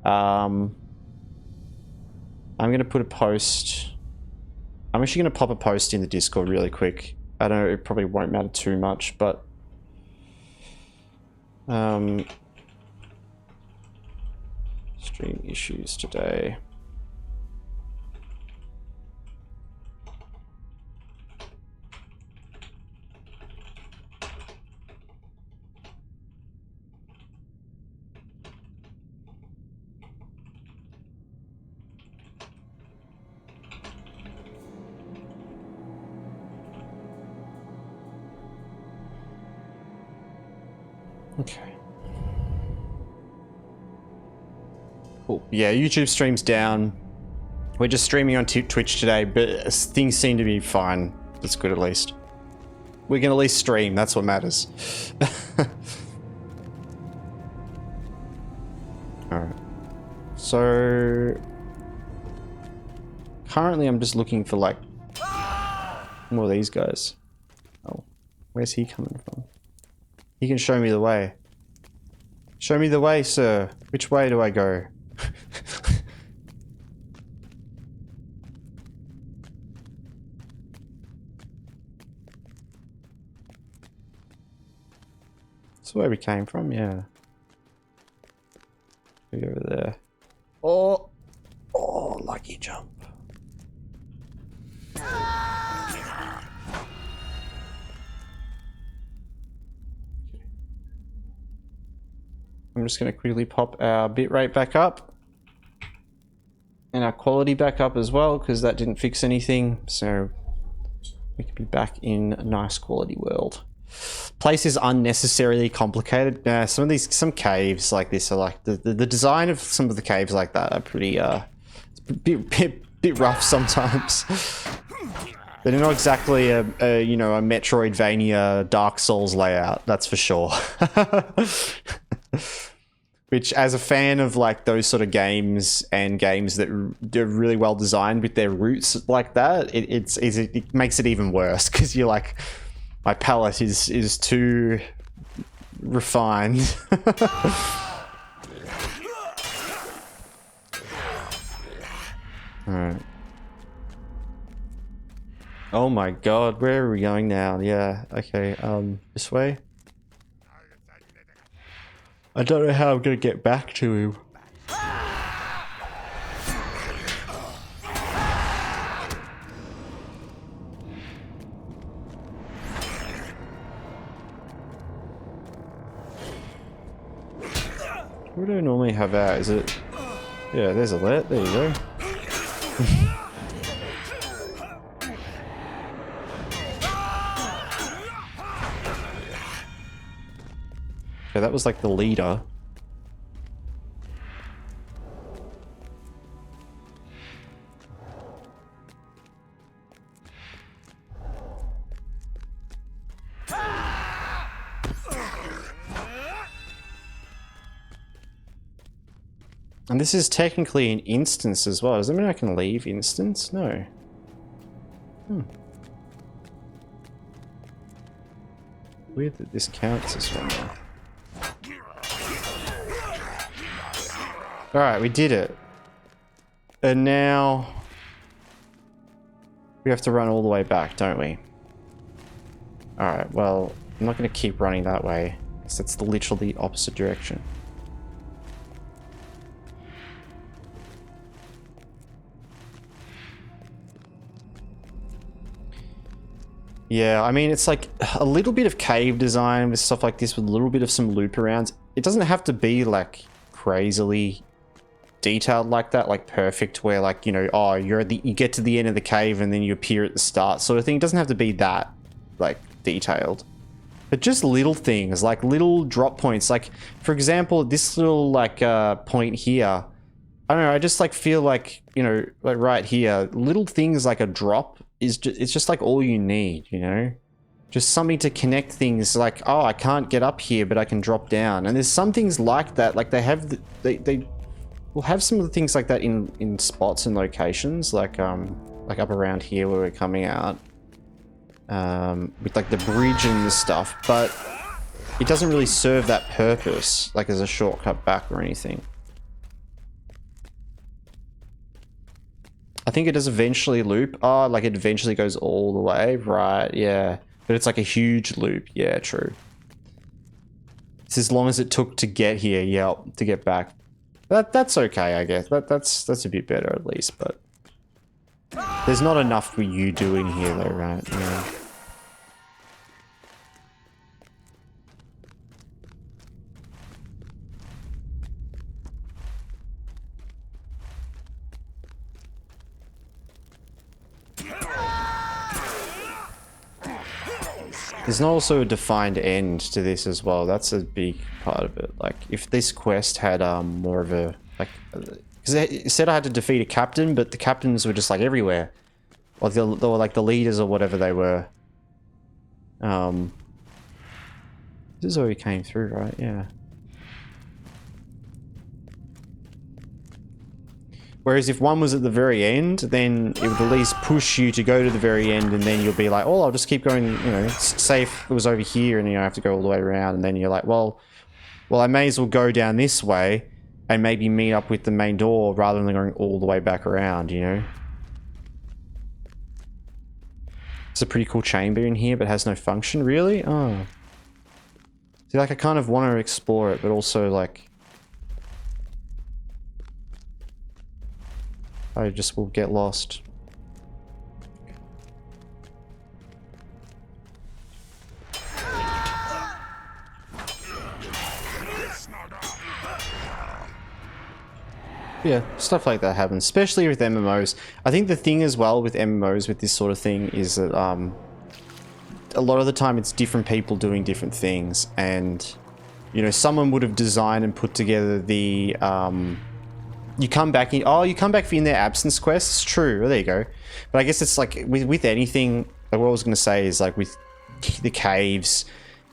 S1: I'm going to put a post. I'm actually going to pop a post in the Discord really quick. I don't know, it probably won't matter too much, but stream issues today. Okay. Cool. Yeah, YouTube stream's down. We're just streaming on Twitch today, but things seem to be fine. That's good at least. We can at least stream, that's what matters. Alright. So... currently I'm just looking for, like, more of these guys. Oh, where's he coming from? He can show me the way. Show me the way, sir. Which way do I go? That's where we came from, yeah. We go over there. Oh! Oh, lucky jump. I'm just going to quickly pop our bitrate back up. And our quality back up as well, because that didn't fix anything. So we can be back in a nice quality world. Place is unnecessarily complicated. Some caves like this are like, the design of some of the caves like that are pretty, it's a bit rough sometimes. They're not exactly a Metroidvania Dark Souls layout, that's for sure. Which, as a fan of like those sort of games and games that are really well designed with their roots like that, it makes it even worse because you're like, my palette is too refined. Alright. Oh my god, where are we going now? Yeah, okay, this way? I don't know how I'm gonna get back to him. What do I normally have out? Is it... yeah, there's a let. There you go. Okay, that was like the leader. And this is technically an instance as well. Does that mean I can leave instance? No. Weird that this counts as one now. Alright, we did it. And now we have to run all the way back, don't we? Alright, well, I'm not going to keep running that way, because that's literally the opposite direction. Yeah, I mean, it's like a little bit of cave design with stuff like this with a little bit of some loop arounds. It doesn't have to be like crazily detailed like that, like perfect where like, you know, oh, you get to the end of the cave and then you appear at the start sort of thing. It doesn't have to be that like detailed, but just little things like little drop points. Like for example, this little like point here, I don't know, I just like feel like, you know, like right here, little things like a drop is it's just like all you need, you know, just something to connect things like, oh, I can't get up here, but I can drop down. And there's some things like that, like they have, they will have some of the things like that in spots and locations, like up around here where we're coming out, with like the bridge and the stuff, but it doesn't really serve that purpose, like as a shortcut back or anything. I think it does eventually loop. Oh, like it eventually goes all the way, right? Yeah, but it's like a huge loop. Yeah, true. It's as long as it took to get here, yeah, to get back. That's okay, I guess. That's a bit better at least, but there's not enough for you doing here though, right? Yeah. There's not also a defined end to this as well. That's a big part of it. Like, if this quest had more of a, like, because it said I had to defeat a captain, but the captains were just like everywhere, or they were like the leaders or whatever they were. This is where we came through, right? Yeah. Whereas if one was at the very end, then it would at least push you to go to the very end, and then you'll be like, oh, I'll just keep going, you know, say if it was over here and you have to go all the way around, and then you're like, well, I may as well go down this way and maybe meet up with the main door rather than going all the way back around, you know? It's a pretty cool chamber in here, but has no function, really? Oh. See, like, I kind of want to explore it, but also, like, I just will get lost. Yeah, stuff like that happens, especially with MMOs. I think the thing as well with MMOs with this sort of thing is that a lot of the time it's different people doing different things, and you know, someone would have designed and put together the you come back in, oh, you come back in their absence quests. True, well, there you go. But I guess it's like with anything, like what I was going to say is like with the caves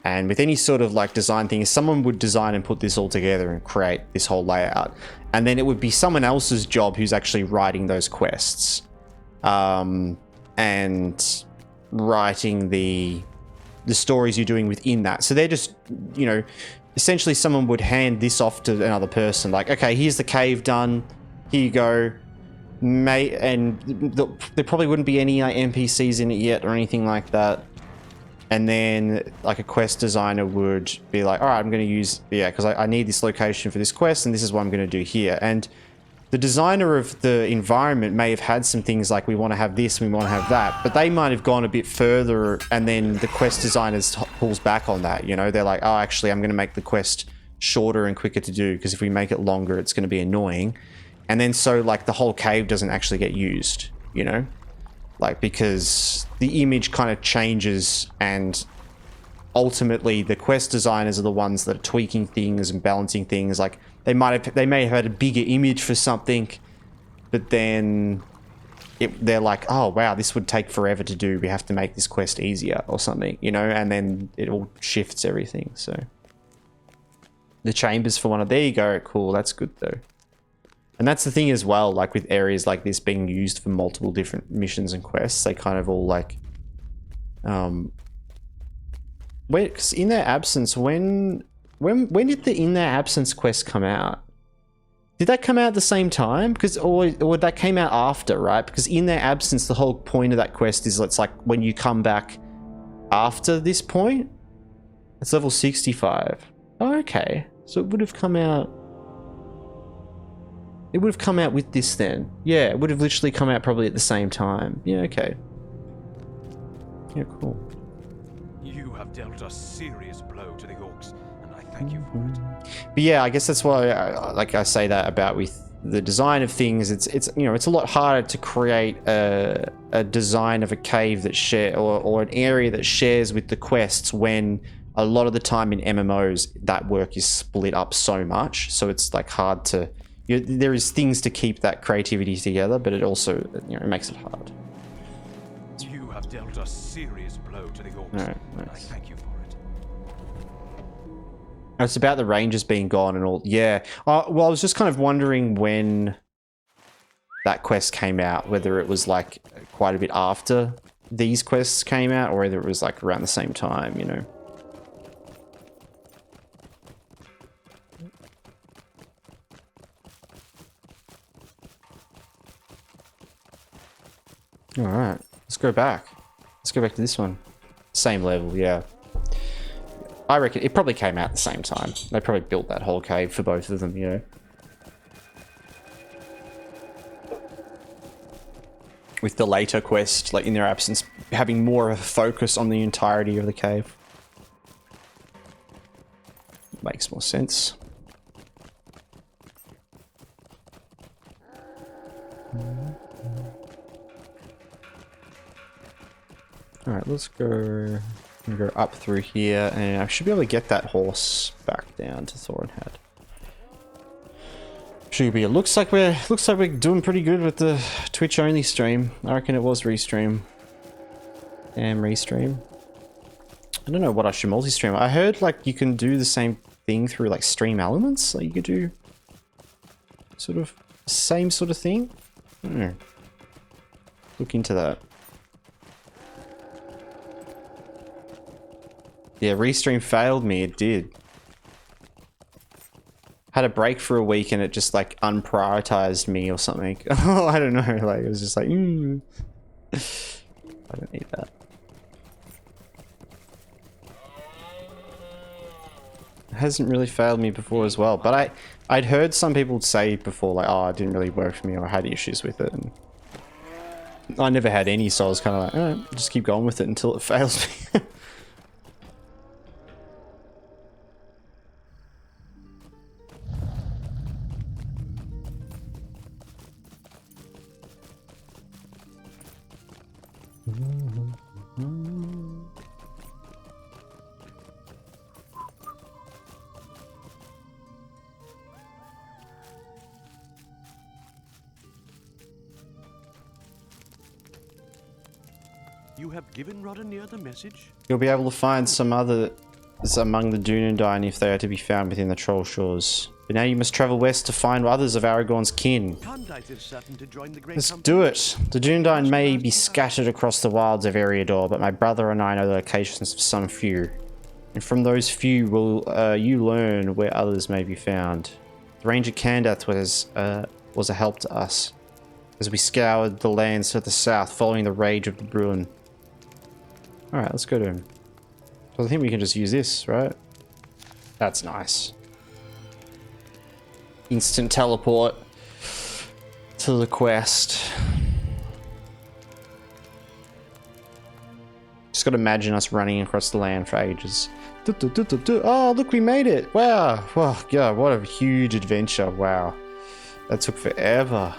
S1: and with any sort of like design thing, someone would design and put this all together and create this whole layout, and then it would be someone else's job who's actually writing those quests and writing the stories you're doing within that. So they're just, you know, essentially someone would hand this off to another person, like, okay, here's the cave done, here you go, mate. And there probably wouldn't be any NPCs in it yet or anything like that, and then like a quest designer would be like, all right, I'm going to use, yeah, because I need this location for this quest, and this is what I'm going to do here. And the designer of the environment may have had some things like, we want to have this, we want to have that, but they might have gone a bit further, and then the quest designers pulls back on that, you know? They're like, oh, actually, I'm going to make the quest shorter and quicker to do, because if we make it longer, it's going to be annoying. And then so, like, the whole cave doesn't actually get used, you know? Like, because the image kind of changes, and ultimately the quest designers are the ones that are tweaking things and balancing things. Like, they may have had a bigger image for something, but then they're like, oh wow, this would take forever to do, we have to make this quest easier or something, you know, and then it all shifts everything. So the chambers for one of, there you go, cool, that's good though. And that's the thing as well, like with areas like this being used for multiple different missions and quests, they kind of all like, wait, 'cause in their absence, when did the in their absence quest come out? Did that come out at the same time? Because or that came out after, right? Because in their absence, the whole point of that quest is it's like when you come back after this point. It's level 65. Oh, okay. So it would have come out. It would have come out with this then. Yeah, it would have literally come out probably at the same time. Yeah, okay. Yeah, cool.
S6: You have dealt a serious blow to the orcs, and I thank you for it.
S1: But yeah, I guess that's why, I say that about with the design of things. It's you know, it's a lot harder to create a design of a cave that share or an area that shares with the quests when a lot of the time in MMOs that work is split up so much. So it's like hard to. There is things to keep that creativity together, but it also, you know, it makes it hard.
S6: You have dealt a serious blow to the orcs,
S1: Alright,
S6: and I
S1: nice.
S6: thank you for it.
S1: It's about the rangers being gone and all. Yeah. Well, I was just kind of wondering when that quest came out, whether it was like quite a bit after these quests came out, or whether it was like around the same time, you know. All right, let's go back. Let's go back to this one. Same level, yeah. I reckon it probably came out at the same time. They probably built that whole cave for both of them, you know. With the later quest, like in their absence, having more of a focus on the entirety of the cave. Makes more sense. Alright, let's go up through here, and I should be able to get that horse back down to Thorinhead. Should be. It looks like we're doing pretty good with the Twitch only stream. I reckon it was restream. Damn restream. I don't know what I should multi-stream. I heard like you can do the same thing through like stream elements. Like you could do sort of same sort of thing. I don't know. Look into that. Yeah, restream failed me. It did. Had a break for a week and it just like unprioritized me or something. Oh, I don't know. Like it was just like, I don't need that. It hasn't really failed me before as well, but I'd heard some people say before like, oh, it didn't really work for me, or I had issues with it, and I never had any, so I was kind of like, alright, just keep going with it until it fails me.
S5: You have given Rodinear the message?
S1: You'll be able to find some others among the Dúnedain if they are to be found within the Troll Shores. But now you must travel west to find others of Aragorn's kin.
S5: Kandite is certain to join the great
S1: Let's
S5: company.
S1: do it. The Dúnedain may be scattered across the wilds of Eriador, but my brother and I know the locations of some few. And from those few will you learn where others may be found. The Ranger Candath was a help to us as we scoured the lands to the south following the rage of the Bruin. Alright, let's go to him. So I think we can just use this, right? That's nice. Instant teleport to the quest. Just gotta imagine us running across the land for ages. Oh, look, we made it! Wow! Wow, yeah, what a huge adventure. Wow. That took forever.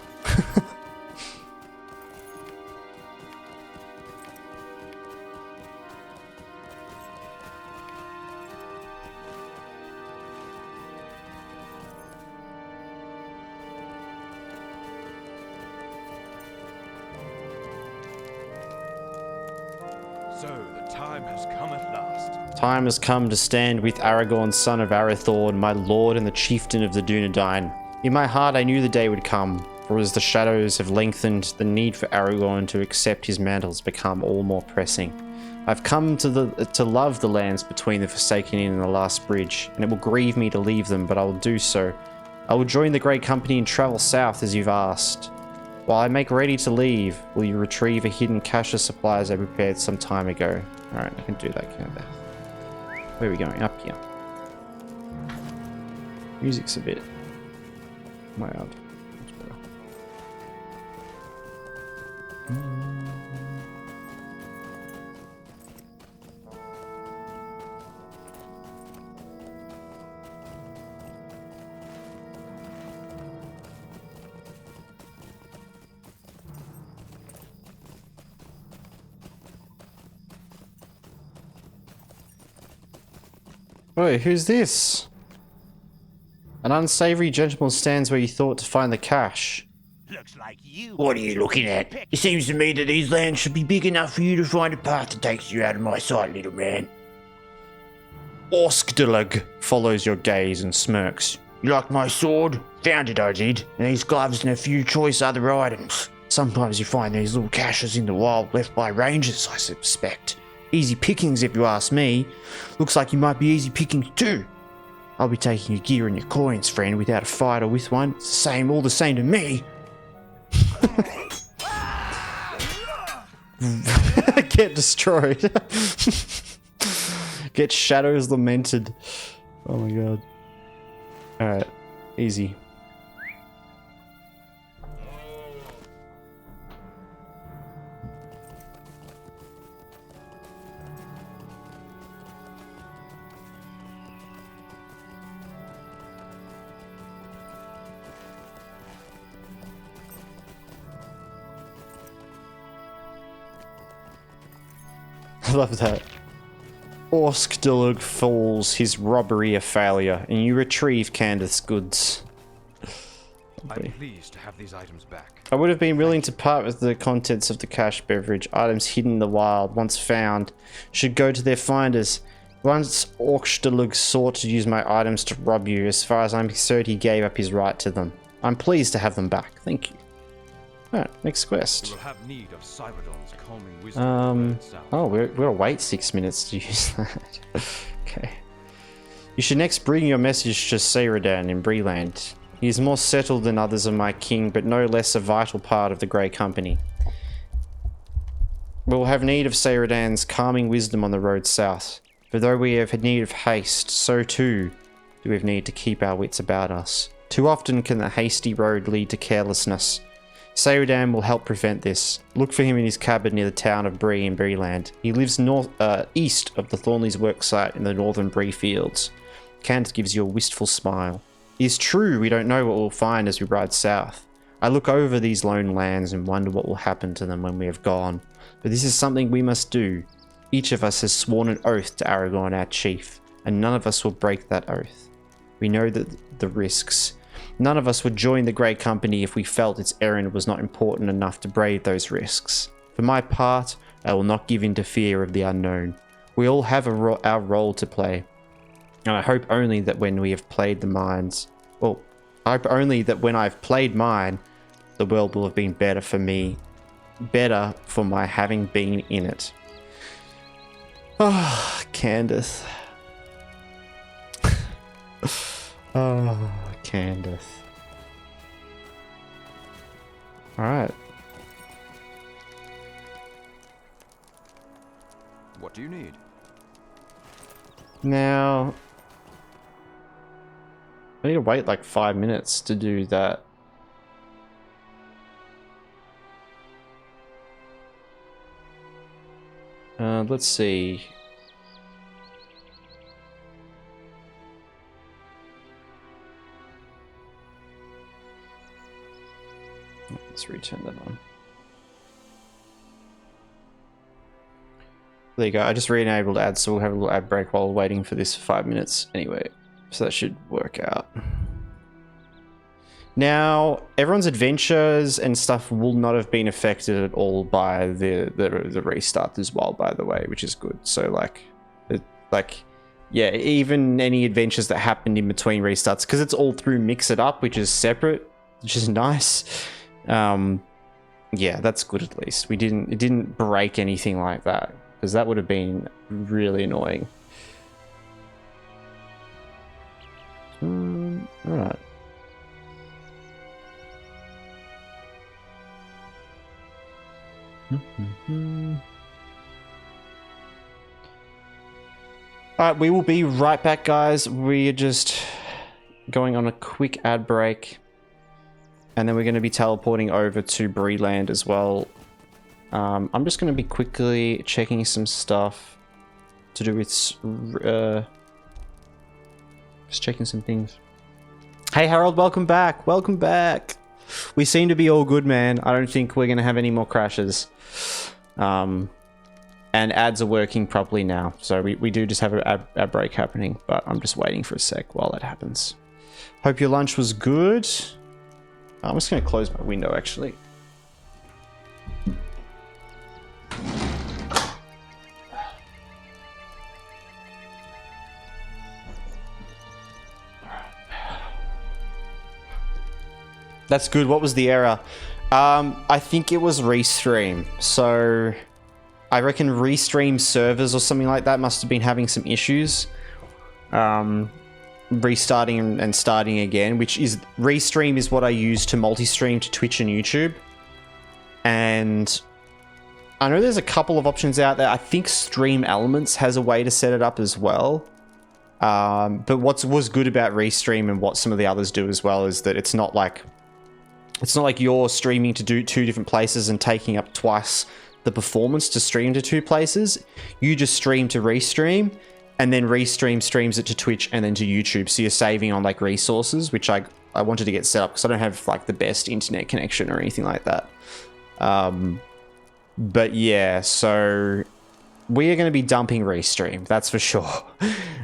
S6: So, the time has come at last.
S1: Time has come to stand with Aragorn, son of Arathorn, my lord and the chieftain of the Dúnedain. In my heart, I knew the day would come, for as the shadows have lengthened, the need for Aragorn to accept his mantle has become all more pressing. I've come to love the lands between the Forsaken Inn and the Last Bridge, and it will grieve me to leave them, but I will do so. I will join the Great Company and travel south as you've asked. While I make ready to leave, will you retrieve a hidden cache of supplies I prepared some time ago? Alright, I can do that, can't I? Where are we going? Up here. Music's a bit loud. Wait, who's this? An unsavory gentleman stands where you thought to find the cache.
S7: Looks like you.
S8: What are you looking at? It seems to me that these lands should be big enough for you to find a path that takes you out of my sight, little man.
S1: Orskdelag follows your gaze and smirks.
S8: You like my sword? Found it, I did. And these gloves and a few choice other items. Sometimes you find these little caches in the wild left by rangers, I suspect. Easy pickings if you ask me. Looks like you might be easy pickings too. I'll be taking your gear and your coins, friend, without a fight or with one. It's the same, all the same to me. Get destroyed. Get shadows lamented. Oh my god. Alright, easy. I love that. Orskdelag falls, his robbery a failure, and you retrieve Candath's goods.
S6: I'm pleased to have these items back.
S1: I would have been willing to part with the contents of the cache beverage. Items hidden in the wild, once found, should go to their finders. Once Orskdelag sought to use my items to rob you, as far as I'm concerned, he gave up his right to them. I'm pleased to have them back. Thank you. Alright, next quest.
S6: You will have need of Cyberdon's calming wisdom.
S1: Oh, we'll wait 6 minutes to use that. Okay. You should next bring your message to Cyrodiil in Breland. He is more settled than others of my king, but no less a vital part of the Grey Company. We will have need of Cyrodiil's calming wisdom on the road south. For though we have had need of haste, so too do we have need to keep our wits about us. Too often can the hasty road lead to carelessness. Cyrodiil will help prevent this. Look for him in his cabin near the town of Bree in Breeland. He lives east of the Thornley's worksite in the northern Bree fields. Candath gives you a wistful smile. It is true we don't know what we'll find as we ride south. I look over these lone lands and wonder what will happen to them when we have gone. But this is something we must do. Each of us has sworn an oath to Aragorn, our chief, and none of us will break that oath. We know that the risks. None of us would join the Grey Company if we felt its errand was not important enough to brave those risks. For my part, I will not give in to fear of the unknown. We all have our role to play. And I hope only that when we have played the mines... Well, I hope only that when I've played mine, the world will have been better for me. Better for my having been in it. Ah, oh, Candath. Oh, Candath. Alright.
S6: What do you need?
S1: Now... I need to wait like 5 minutes to do that. Let's see. Let's return that on. There you go. I just re-enabled ads, so we'll have a little ad break while waiting for this for 5 minutes anyway. So that should work out. Now, everyone's adventures and stuff will not have been affected at all by the restart as well, by the way, which is good. So like yeah, even any adventures that happened in between restarts, because it's all through Mix It Up, which is separate, which is nice. Yeah, that's good at least. It didn't break anything like that, because that would have been really annoying. Alright. Alright, we will be right back, guys. We are just going on a quick ad break. And then we're going to be teleporting over to Breeland as well. I'm just going to be quickly checking some stuff to do with... just checking some things. Hey, Harold, welcome back. Welcome back. We seem to be all good, man. I don't think we're going to have any more crashes. And ads are working properly now. So we do just have an ad break happening. But I'm just waiting for a sec while that happens. Hope your lunch was good. I'm just going to close my window, actually. That's good. What was the error? I think it was Restream. So I reckon Restream servers or something like that must have been having some issues. Restarting and starting again, which is Restream is what I use to multi-stream to Twitch and YouTube. And I know there's a couple of options out there. I think Stream Elements has a way to set it up as well. But what was good about Restream and what some of the others do as well is that it's not like you're streaming to do two different places and taking up twice the performance to stream to two places. You just stream to Restream, and then Restream streams it to Twitch and then to YouTube. So you're saving on like resources, which I wanted to get set up because I don't have like the best internet connection or anything like that. But yeah, so we are going to be dumping Restream, that's for sure.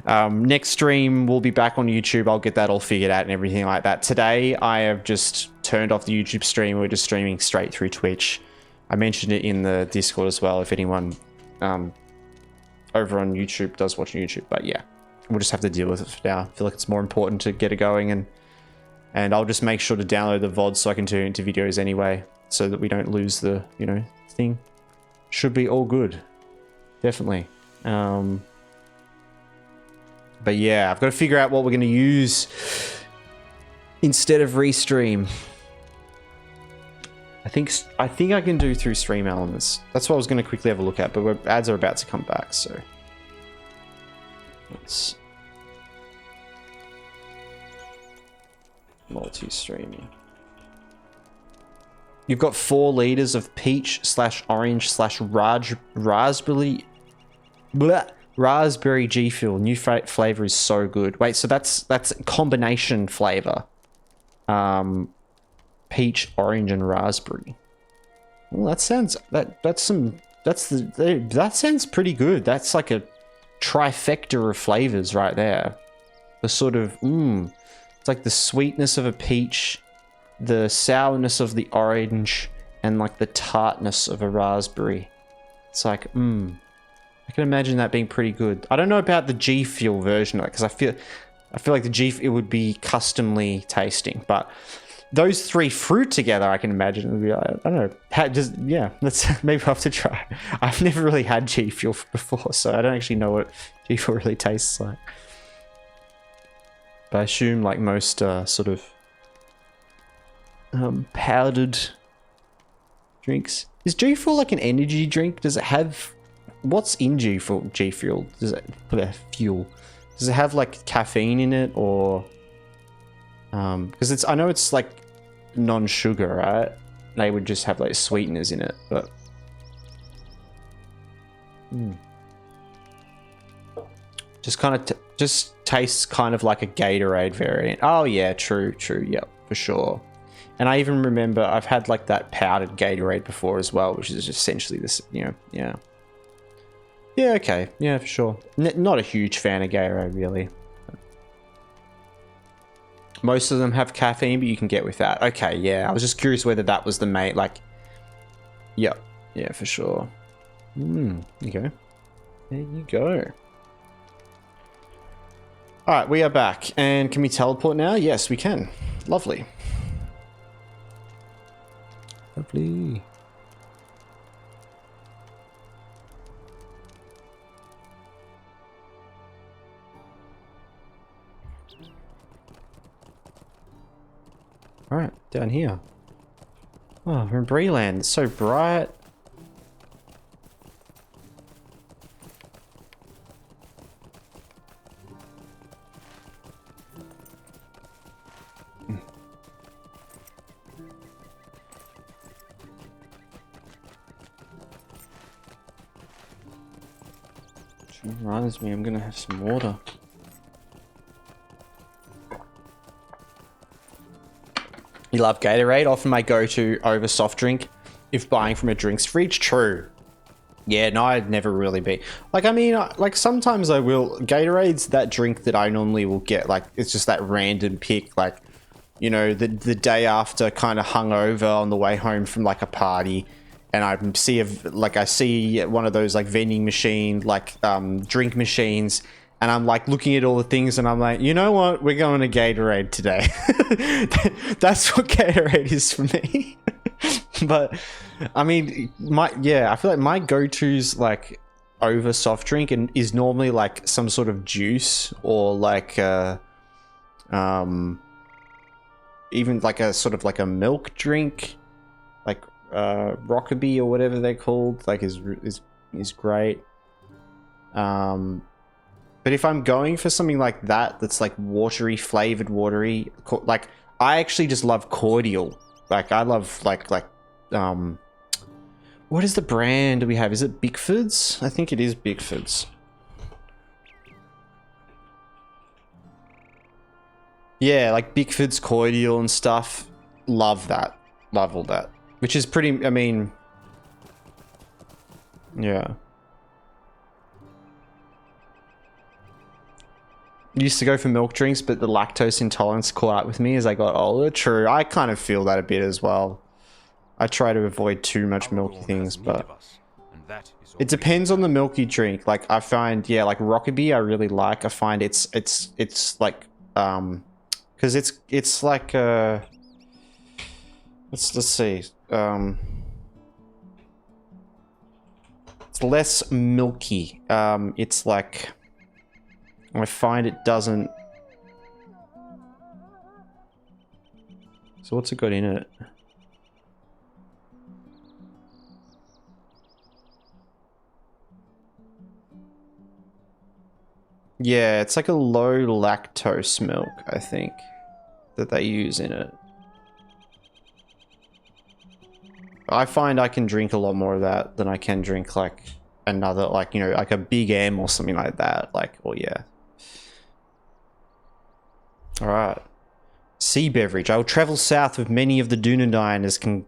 S1: Next stream we'll be back on YouTube. I'll get that all figured out and everything like that. Today I have just turned off the YouTube stream. We're just streaming straight through Twitch. I mentioned it in the Discord as well if anyone over on YouTube does watch YouTube. But yeah, we'll just have to deal with it for now. I feel like it's more important to get it going, and I'll just make sure to download the VOD so I can turn it into videos anyway, so that we don't lose the, you know, thing. Should be all good. Definitely. But yeah, I've got to figure out what we're going to use instead of Restream. I think I can do through Stream Elements. That's what I was going to quickly have a look at, but ads are about to come back, so let's multi-streaming. You've got 4 liters of peach / orange / raspberry G Fuel. New flavor is so good. Wait, so that's combination flavor. Peach, orange, and raspberry. Well, that sounds that sounds pretty good. That's like a trifecta of flavors right there. The sort of it's like the sweetness of a peach, the sourness of the orange, and like the tartness of a raspberry. It's like I can imagine that being pretty good. I don't know about the G Fuel version of it because I feel like the it would be customly tasting, but those 3 fruit together, I can imagine it would be like, I don't know. Let's maybe I'll have to try. I've never really had G Fuel before, so I don't actually know what G Fuel really tastes like. But I assume, like most sort of powdered drinks, is G Fuel like an energy drink? Does it have what's in G Fuel? Does it fuel? Does it have like caffeine in it, or because I know it's like non-sugar, right? They would just have like sweeteners in it, but just kind of just tastes kind of like a Gatorade variant. Oh yeah, true, yep, for sure. And I even remember I've had like that powdered Gatorade before as well, which is essentially this, yeah, okay, yeah, for sure. Not a huge fan of Gatorade, really. Most of them have caffeine, but you can get with that. Okay, yeah. I was just curious whether that was the main, like... Yep. Yeah, for sure. Okay. There you go. Alright, we are back. And can we teleport now? Yes, we can. Lovely. Lovely. Alright, down here. Oh, we're in Breeland. It's so bright. Reminds me, I'm gonna have some water. You love Gatorade? Often my go-to over soft drink if buying from a drinks fridge. True. Yeah, no, I'd never really be. Like, I mean, like sometimes I will. Gatorade's that drink that I normally will get. Like, it's just that random pick. Like, you know, the day after, kind of hungover on the way home from like a party. And I see one of those like vending machine, like drink machines, and I'm like looking at all the things, and I'm like, you know what? We're going to Gatorade today. That's what Gatorade is for me. But I mean, I feel like my go-to's like over soft drink and is normally like some sort of juice or like even like a sort of like a milk drink, like. Rockaby or whatever they're called, like is great. But if I'm going for something like that, that's like watery, flavored, watery, like I actually just love cordial. Like I love like what is the brand we have? Is it Bickford's? I think it is Bickford's. Yeah, like Bickford's cordial and stuff. Love that. Love all that. Which is pretty, I mean, yeah. Used to go for milk drinks, but the lactose intolerance caught up with me as I got older. True, I kind of feel that a bit as well. I try to avoid too much milky things, but it depends on the milky drink. Like I find, yeah, like Rockaby I really like. I find it's like, because it's like, let's see. It's less milky. It's like I find it doesn't. So what's it got in it? Yeah, it's like a low lactose milk, I think, that they use in it. I find I can drink a lot more of that than I can drink like another, like, you know, like a Big M or something like that. Like, oh yeah. Alright. Sea beverage. I will travel south with many of the Dúnedain as can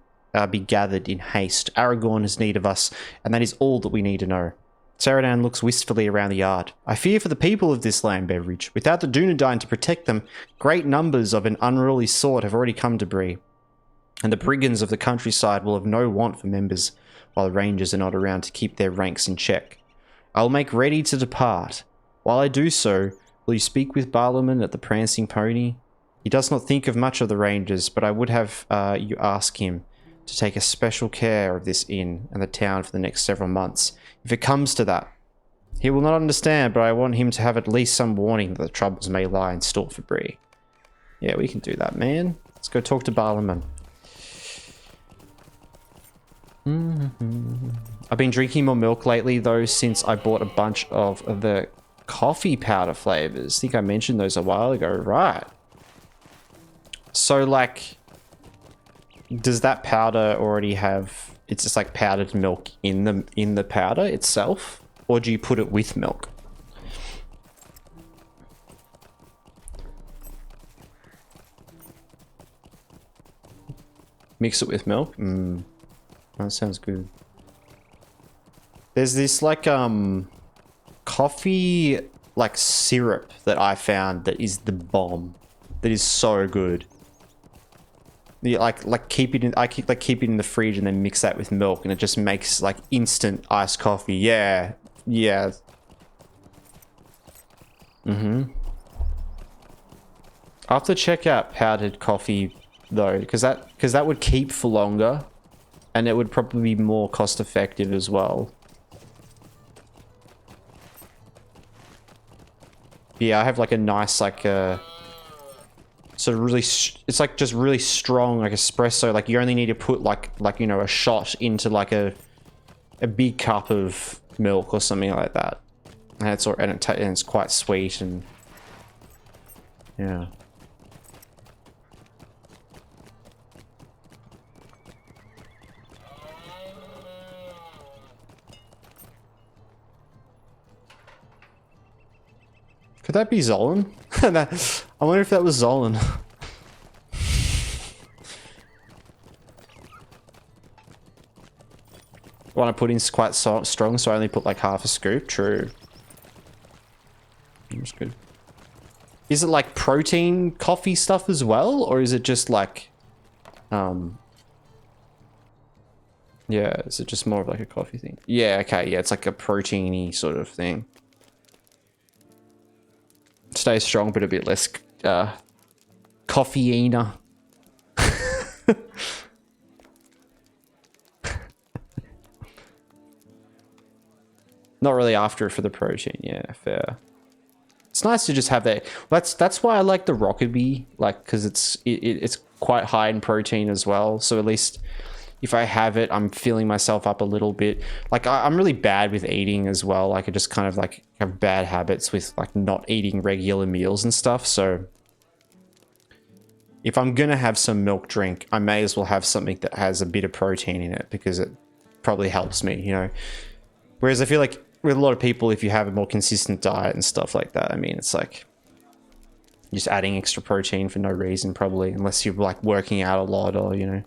S1: be gathered in haste. Aragorn has need of us, and that is all that we need to know. Saradan looks wistfully around the yard. I fear for the people of this land, Beveridge. Without the Dúnedain to protect them, great numbers of an unruly sort have already come to Bree. And the brigands of the countryside will have no want for members, while the rangers are not around to keep their ranks in check. I will make ready to depart. While I do so, will you speak with Barlaman at the Prancing Pony? He does not think of much of the rangers, but I would have you ask him to take a special care of this inn and the town for the next several months, if it comes to that. He will not understand, but I want him to have at least some warning that the troubles may lie in store for Bree. Yeah, we can do that, man. Let's go talk to Barlaman. I've been drinking more milk lately, though, since I bought a bunch of the coffee powder flavors. I think I mentioned those a while ago. Right. So, like, does that powder already have... It's just like powdered milk in the powder itself? Or do you put it with milk? Mix it with milk? That sounds good. There's this like coffee like syrup that I found that is the bomb. That is so good. Yeah, like keep it in. I keep it in the fridge and then mix that with milk, and it just makes like instant iced coffee. Yeah, yeah. I'll have to check out powdered coffee though, because that would keep for longer, and it would probably be more cost effective as well. Yeah, I have like a nice like sort of really, it's like just really strong like espresso. Like you only need to put like you know, a shot into like a big cup of milk or something like that, and it's quite sweet and yeah. Could that be Zolan? I wonder if that was Zolan. One I put in is quite strong, so I only put like half a scoop. True. That's good. Is it like protein coffee stuff as well, or is it just like, yeah, is it just more of like a coffee thing? Yeah, okay, yeah, it's like a proteiny sort of thing. Stays strong, but a bit less coffee-ina. Not really after it for the protein, yeah, fair. It's nice to just have that. That's why I like the Rockaby, like, because it's quite high in protein as well. So at least if I have it, I'm filling myself up a little bit. Like I'm really bad with eating as well. Like I just kind of like have bad habits with like not eating regular meals and stuff. So if I'm gonna have some milk drink, I may as well have something that has a bit of protein in it, because it probably helps me, you know. Whereas I feel like with a lot of people, if you have a more consistent diet and stuff like that, I mean, it's like just adding extra protein for no reason, probably, unless you're like working out a lot or, you know.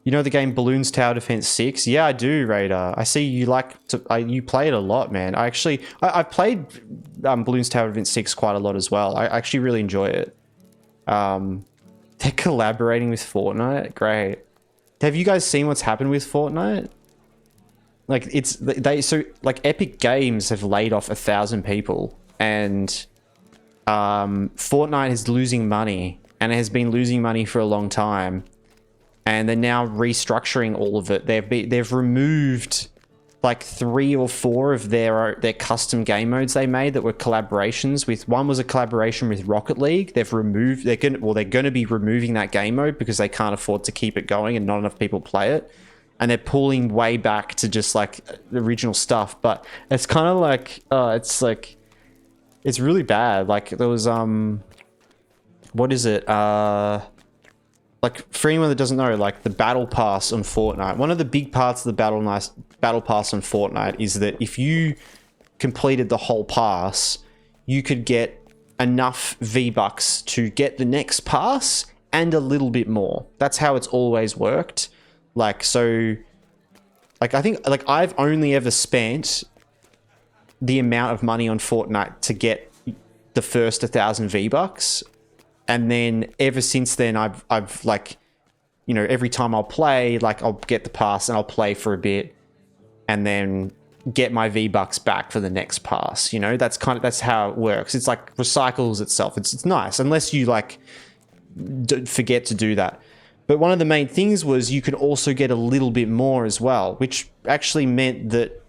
S1: You know the game Balloons Tower Defense 6? Yeah, I do, Radar. I see you like to... you play it a lot, man. I played Balloons Tower Defense 6 quite a lot as well. I actually really enjoy it. They're collaborating with Fortnite? Great. Have you guys seen what's happened with Fortnite? Like, like, Epic Games have laid off 1,000 people, and Fortnite is losing money, and it has been losing money for a long time. And they're now restructuring all of it. They've removed like 3 or 4 of their custom game modes they made that were collaborations with. One was a collaboration with Rocket League. They're going to be removing that game mode because they can't afford to keep it going and not enough people play it. And they're pulling way back to just like the original stuff. But it's kind of like it's really bad. Like there was what is it? Like, for anyone that doesn't know, like, the Battle Pass on Fortnite, one of the big parts of the Battle Pass on Fortnite is that if you completed the whole pass, you could get enough V-Bucks to get the next pass and a little bit more. That's how it's always worked. Like, so... Like, I think... Like, I've only ever spent the amount of money on Fortnite to get the first 1,000 V-Bucks. And then ever since then, I've like, you know, every time I'll play, like I'll get the pass and I'll play for a bit and then get my V-Bucks back for the next pass. You know, that's how it works. It's like recycles itself. It's nice, unless you like forget to do that. But one of the main things was you could also get a little bit more as well, which actually meant that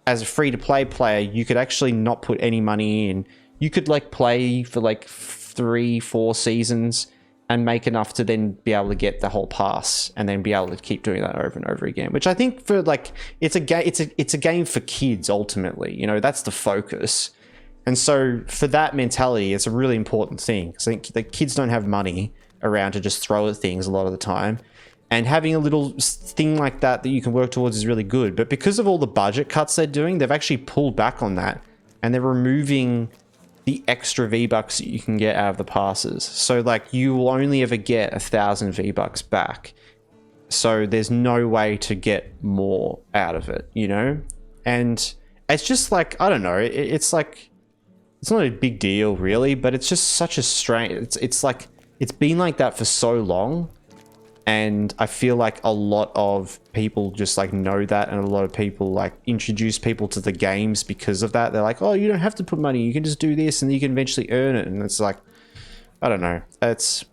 S1: as a free-to-play player, you could actually not put any money in. You could like play for like 3-4 seasons and make enough to then be able to get the whole pass and then be able to keep doing that over and over again, which I think for like it's a game for kids ultimately, you know, that's the focus. And so for that mentality, it's a really important thing, because I think the kids don't have money around to just throw at things a lot of the time, and having a little thing like that you can work towards is really good. But because of all the budget cuts they're doing, they've actually pulled back on that, and they're removing the extra V-Bucks that you can get out of the passes. So like you will only ever get 1,000 V-Bucks back. So there's no way to get more out of it, you know? And it's just like, I don't know, it's like, it's not a big deal really, but it's just such a strange, it's like, it's been like that for so long And I feel like a lot of people just like know that, and a lot of people like introduce people to the games because of that. They're like, oh, you don't have to put money, you can just do this and you can eventually earn it. And it's like, I don't know. It's,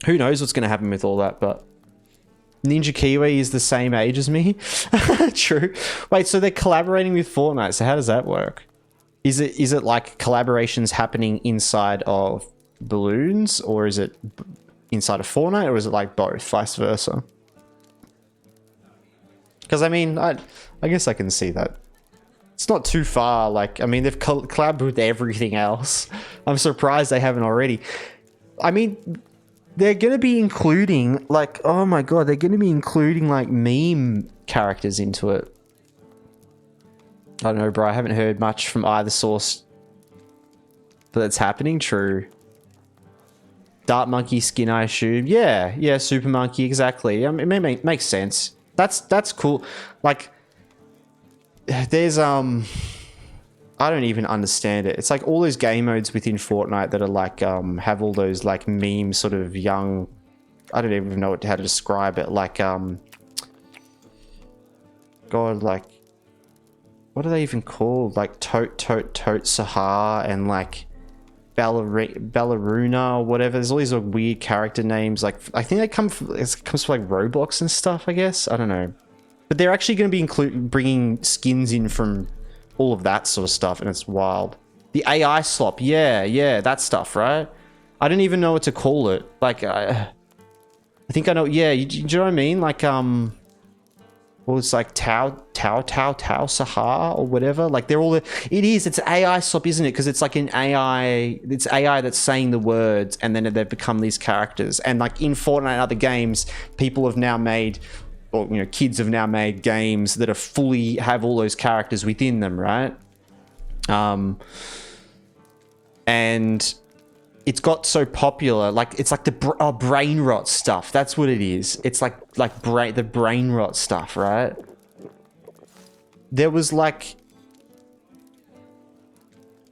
S1: who knows what's going to happen with all that, but Ninja Kiwi is the same age as me. True. Wait, so they're collaborating with Fortnite. So how does that work? Is it like collaborations happening inside of Balloons, or is it inside of Fortnite, or is it like both, vice versa? Because I mean, I guess I can see that. It's not too far. Like, I mean, they've collabed with everything else. I'm surprised they haven't already. I mean, they're going to be including, like, oh my god, they're going to be including, like, meme characters into it. I don't know, bro. I haven't heard much from either source that it's happening. True. Dart Monkey skin, I assume. Yeah, Super Monkey, exactly. It makes sense. That's cool. Like, there's, I don't even understand it. It's like all those game modes within Fortnite that are like, have all those like meme sort of young, I don't even know how to describe it. Like, God, like, what are they even called? Like Tote Sahar and like Balleruna or whatever. There's all these like, weird character names. Like, I think they it comes from like Roblox and stuff, I guess. I don't know. But they're actually going to be bringing skins in from all of that sort of stuff, and it's wild. The AI slop, yeah, that stuff, right? I don't even know what to call it. Like, I think I know. Yeah, do you know what I mean? Like, well, it's like Tao Sahar or whatever. Like, they're all. It's AI slop, isn't it? Because it's like an AI. It's AI that's saying the words, and then they've become these characters. And like in Fortnite and other games, people have now made, or you know, kids have now made games that are fully have all those characters within them, right? And it's got so popular, like it's like the brain rot stuff. That's what it is. It's like the brain rot stuff, right? There was like,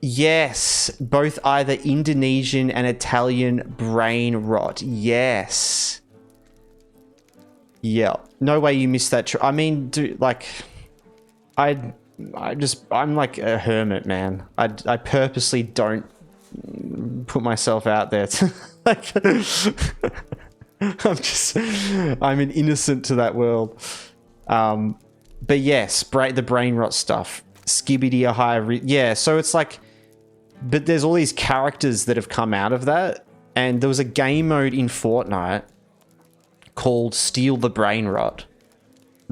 S1: yes, both either Indonesian and Italian brain rot. Yes. Yeah. No way you missed that. I mean, dude, like, I'm like a hermit, man. I purposely don't put myself out there to, like, I'm an innocent to that world. But yes, the brain rot stuff, Skibbity a higher, yeah. So it's like, but there's all these characters that have come out of that, and there was a game mode in Fortnite called Steal the Brain Rot.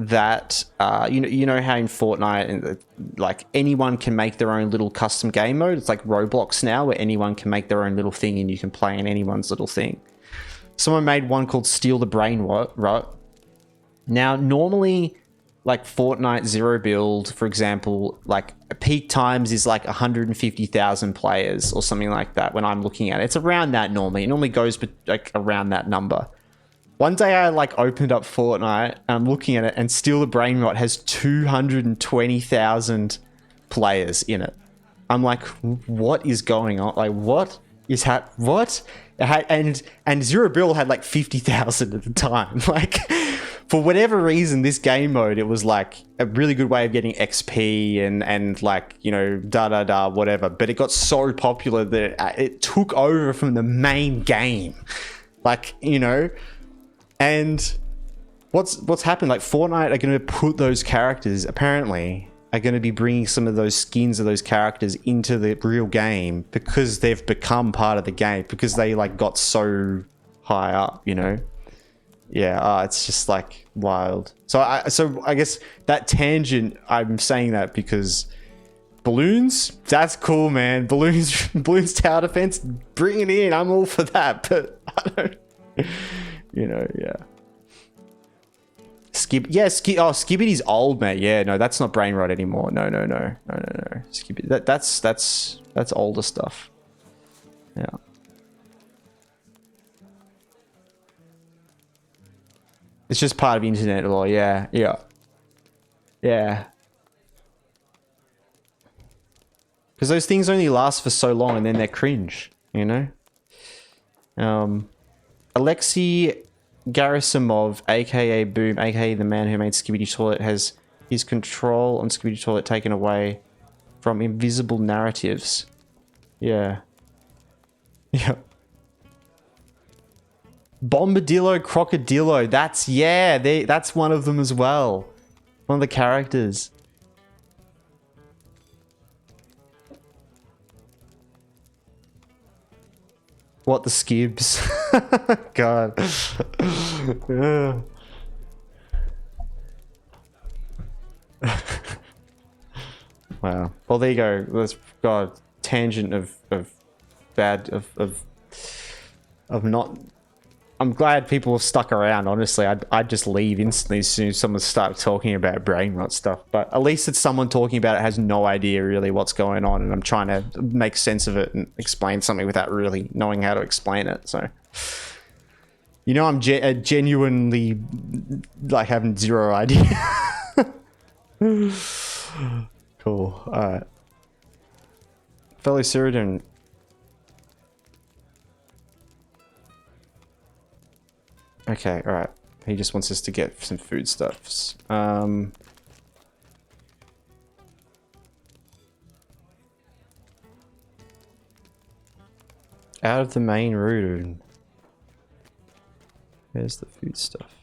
S1: That you know how in Fortnite, and like anyone can make their own little custom game mode. It's like Roblox now, where anyone can make their own little thing and you can play in anyone's little thing. Someone made one called Steal the Brain Rot. Now, normally, like Fortnite Zero Build, for example, like peak times is like 150,000 players or something like that. When I'm looking at it, it's around that normally. It normally goes like around that number. One day I like opened up Fortnite and I'm looking at it, and Steal the Brain Rot has 220,000 players in it. I'm like, what is going on? Like, what is what? And Zero Build had like 50,000 at the time. Like, for whatever reason, this game mode, it was like a really good way of getting XP and like, you know, whatever. But it got so popular that it took over from the main game. Like, you know. And what's happened? Like, Fortnite are going to put those characters, apparently, are going to be bringing some of those skins of those characters into the real game because they've become part of the game, because they like got so high up, you know? Yeah, it's just like wild. So I guess that tangent, I'm saying that because balloons, that's cool, man. Balloons tower defense, bring it in. I'm all for that, but I don't. You know, yeah. Skibbity's old, mate. Yeah, no, that's not brain rot anymore. No. Skibbity, that's older stuff. Yeah. It's just part of internet law. Yeah. Because those things only last for so long, and then they're cringe. You know. Alexi Garasimov, aka Boom, aka the man who made Skibidi Toilet, has his control on Skibidi Toilet taken away from invisible narratives. Yeah. Yeah. Bombadillo Crocodillo. That's one of them as well. One of the characters. What, the skibs? God. Yeah. Wow. Well, there you go. Let's God tangent of not. I'm glad people have stuck around. Honestly, I'd just leave instantly as soon as someone started talking about brain rot stuff. But at least it's someone talking about it has no idea really what's going on, and I'm trying to make sense of it and explain something without really knowing how to explain it. So, you know, I'm genuinely like having zero idea. Cool. All right, fellow Cyrodian. Okay, alright. He just wants us to get some foodstuffs. Out of the main route. Where's the foodstuff?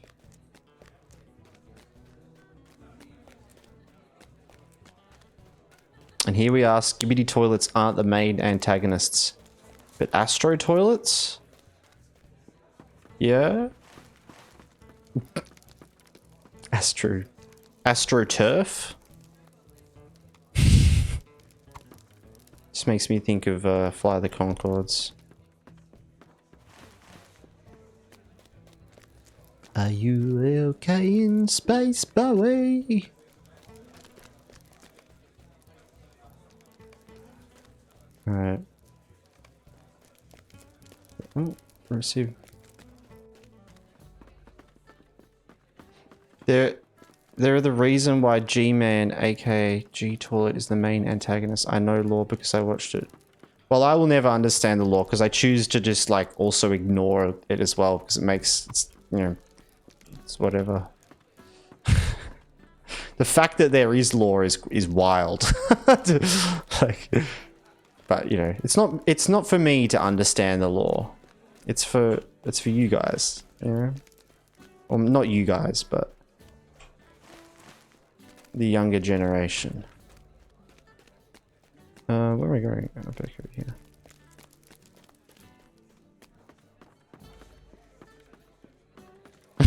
S1: And here we are, Skibidi Toilets aren't the main antagonists. But Astro Toilets? Yeah? AstroTurf? This makes me think of Fly the Conchords. Are you okay in space, Bowie? Alright. Oh, receive. They're the reason why G-Man, aka G-Toilet, is the main antagonist. I know lore because I watched it. Well, I will never understand the lore because I choose to just like also ignore it as well because it makes, it's, you know, it's whatever. The fact that there is lore is wild. Like, but you know, it's not for me to understand the lore. It's for you guys, you know. Well, not you guys, but the younger generation. Where am I going? Oh, back over here.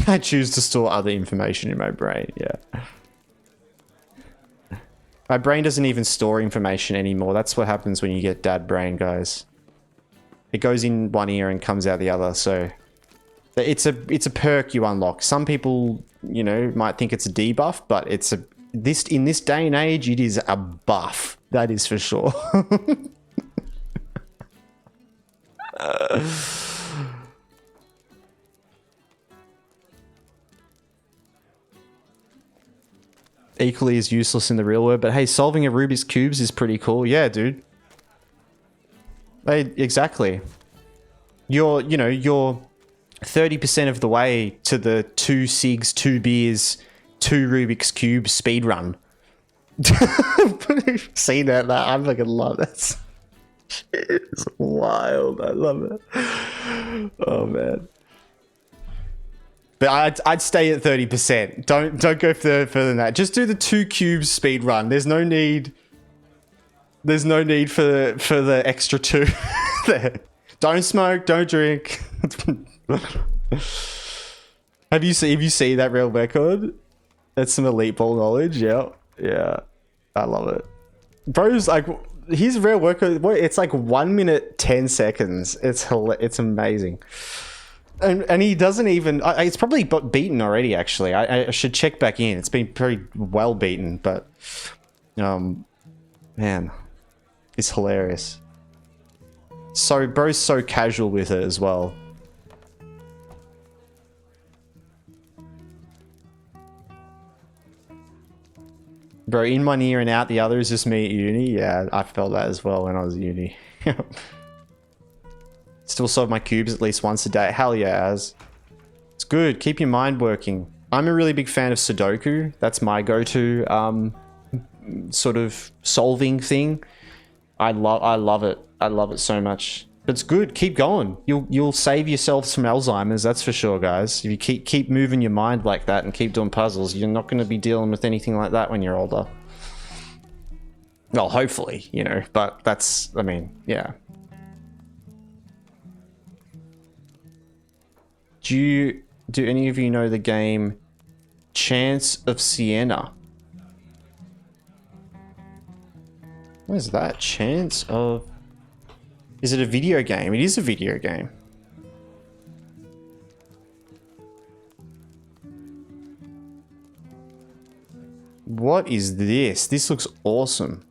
S1: I choose to store other information in my brain, yeah. My brain doesn't even store information anymore. That's what happens when you get dad brain, guys. It goes in one ear and comes out the other, so it's a perk you unlock. Some people, you know, might think it's a debuff, but it's a in this day and age, it is a buff. That is for sure. Equally as useless in the real world, but hey, solving a Rubik's Cubes is pretty cool. Yeah, dude. Hey, exactly. You're 30% of the way to the 2 cigs, 2 beers, 2 Rubik's Cube speed run. Seen that? I fucking love that. It's wild. I love it. Oh man. But I'd stay at 30%. Don't go further than that. Just do the 2 cubes speed run. There's no need for the extra 2 there. Don't smoke. Don't drink. Have you seen that real record? That's some elite ball knowledge. Yeah. I love it. Bro's like, his real record. It's like 1 minute 10 seconds. It's amazing. And he doesn't even. It's probably beaten already. Actually, I should check back in. It's been pretty well beaten, but man, it's hilarious. So bro's so casual with it as well. Bro, in one ear and out the other is just me at uni. Yeah, I felt that as well when I was at uni. Still solve my cubes at least once a day. Hell yeah, Az. good. Keep your mind working. I'm a really big fan of Sudoku. That's my go-to sort of solving thing. I love it. I love it so much. But it's good. Keep going. You'll save yourselves from Alzheimer's, that's for sure, guys. If you keep moving your mind like that and keep doing puzzles, you're not going to be dealing with anything like that when you're older. Well, hopefully, you know, but that's, I mean, yeah. Do any of you know the game Chance of Sienna? What is that? Chance of... Is it a video game? It is a video game. What is this? This looks awesome.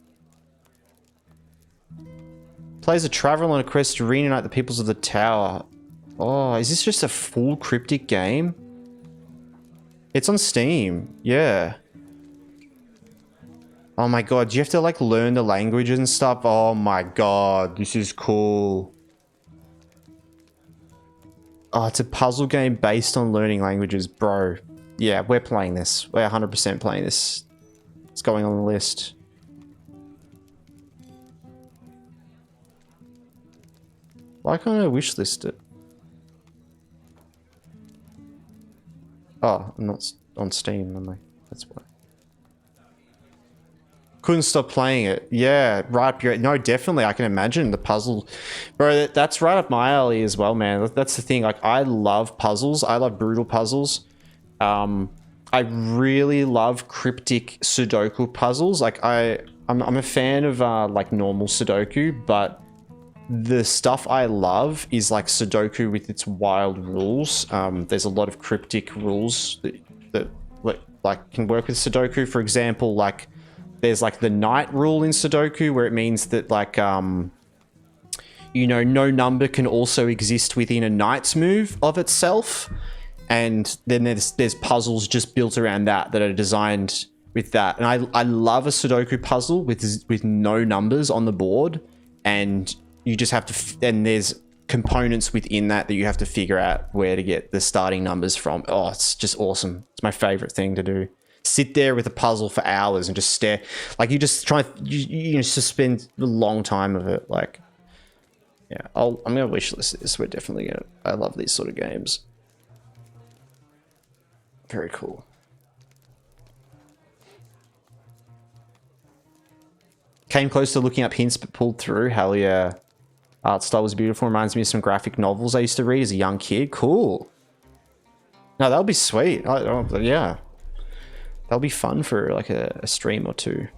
S1: Plays a traveler on a quest to reunite the peoples of the tower. Oh, is this just a full cryptic game? It's on Steam. Yeah. Oh my god, do you have to like learn the languages and stuff? Oh my god, this is cool. Oh, it's a puzzle game based on learning languages, bro. Yeah, we're playing this. We're 100% playing this. It's going on the list. Why can't I wishlist it? Oh, I'm not on Steam, am I? That's why. Couldn't stop playing it. Yeah, right up your... No, definitely, I can imagine the puzzle. Bro, that's right up my alley as well, man. That's the thing. Like, I love puzzles. I love brutal puzzles. I really love cryptic Sudoku puzzles. Like, I'm a fan of, like, normal Sudoku, but the stuff I love is, like, Sudoku with its wild rules. There's a lot of cryptic rules that like, can work with Sudoku. For example, like... There's like the knight rule in Sudoku where it means that like, you know, no number can also exist within a knight's move of itself. And then there's puzzles just built around that are designed with that. And I love a Sudoku puzzle with no numbers on the board. And you just have to, and there's components within that you have to figure out where to get the starting numbers from. Oh, it's just awesome. It's my favorite thing to do. Sit there with a puzzle for hours and just stare. Like, you just try, you just spend a long time of it. Like, yeah, I'm gonna wishlist this. We're definitely gonna. I love these sort of games. Very cool. Came close to looking up hints, but pulled through. Hell yeah. Art style was beautiful. Reminds me of some graphic novels I used to read as a young kid. Cool. No, that'll be sweet. Yeah. That'll be fun for like a stream or two.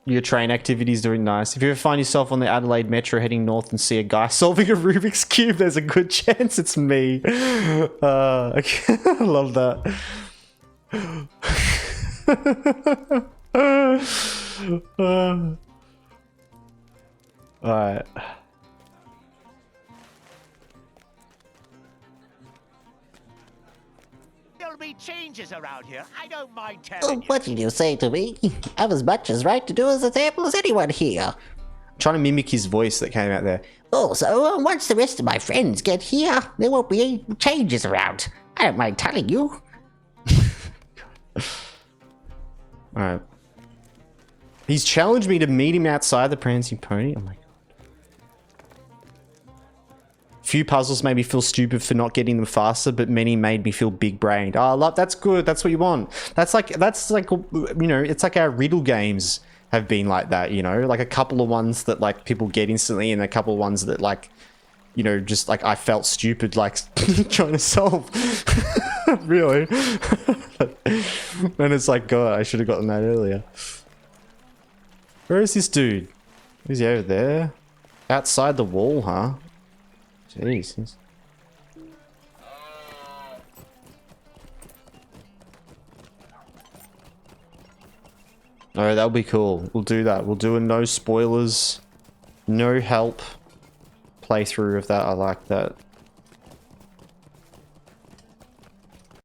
S1: Your train activity's doing nice. If you ever find yourself on the Adelaide Metro heading north and see a guy solving a Rubik's Cube, there's a good chance it's me. Okay. I love that. Alright.
S7: There'll be changes around here. I don't mind telling you.
S9: What did you say to me? I've as much as right to do as a sample as anyone here.
S1: I'm trying to mimic his voice that came out there.
S9: Also, once the rest of my friends get here, there won't be any changes around. I don't mind telling you.
S1: Alright. He's challenged me to meet him outside the Prancing Pony. Oh my god. Few puzzles made me feel stupid for not getting them faster, but many made me feel big-brained. Oh, love, that's good. That's what you want. That's like, you know, it's like our riddle games have been like that, you know? Like a couple of ones that like people get instantly and a couple of ones that like, you know, just like I felt stupid like trying to solve. Really? And it's like, God, I should have gotten that earlier. Where is this dude? Is he over there? Outside the wall, huh? Jeez. Alright, that'll be cool. We'll do that. We'll do a no spoilers, no help playthrough of that. I like that.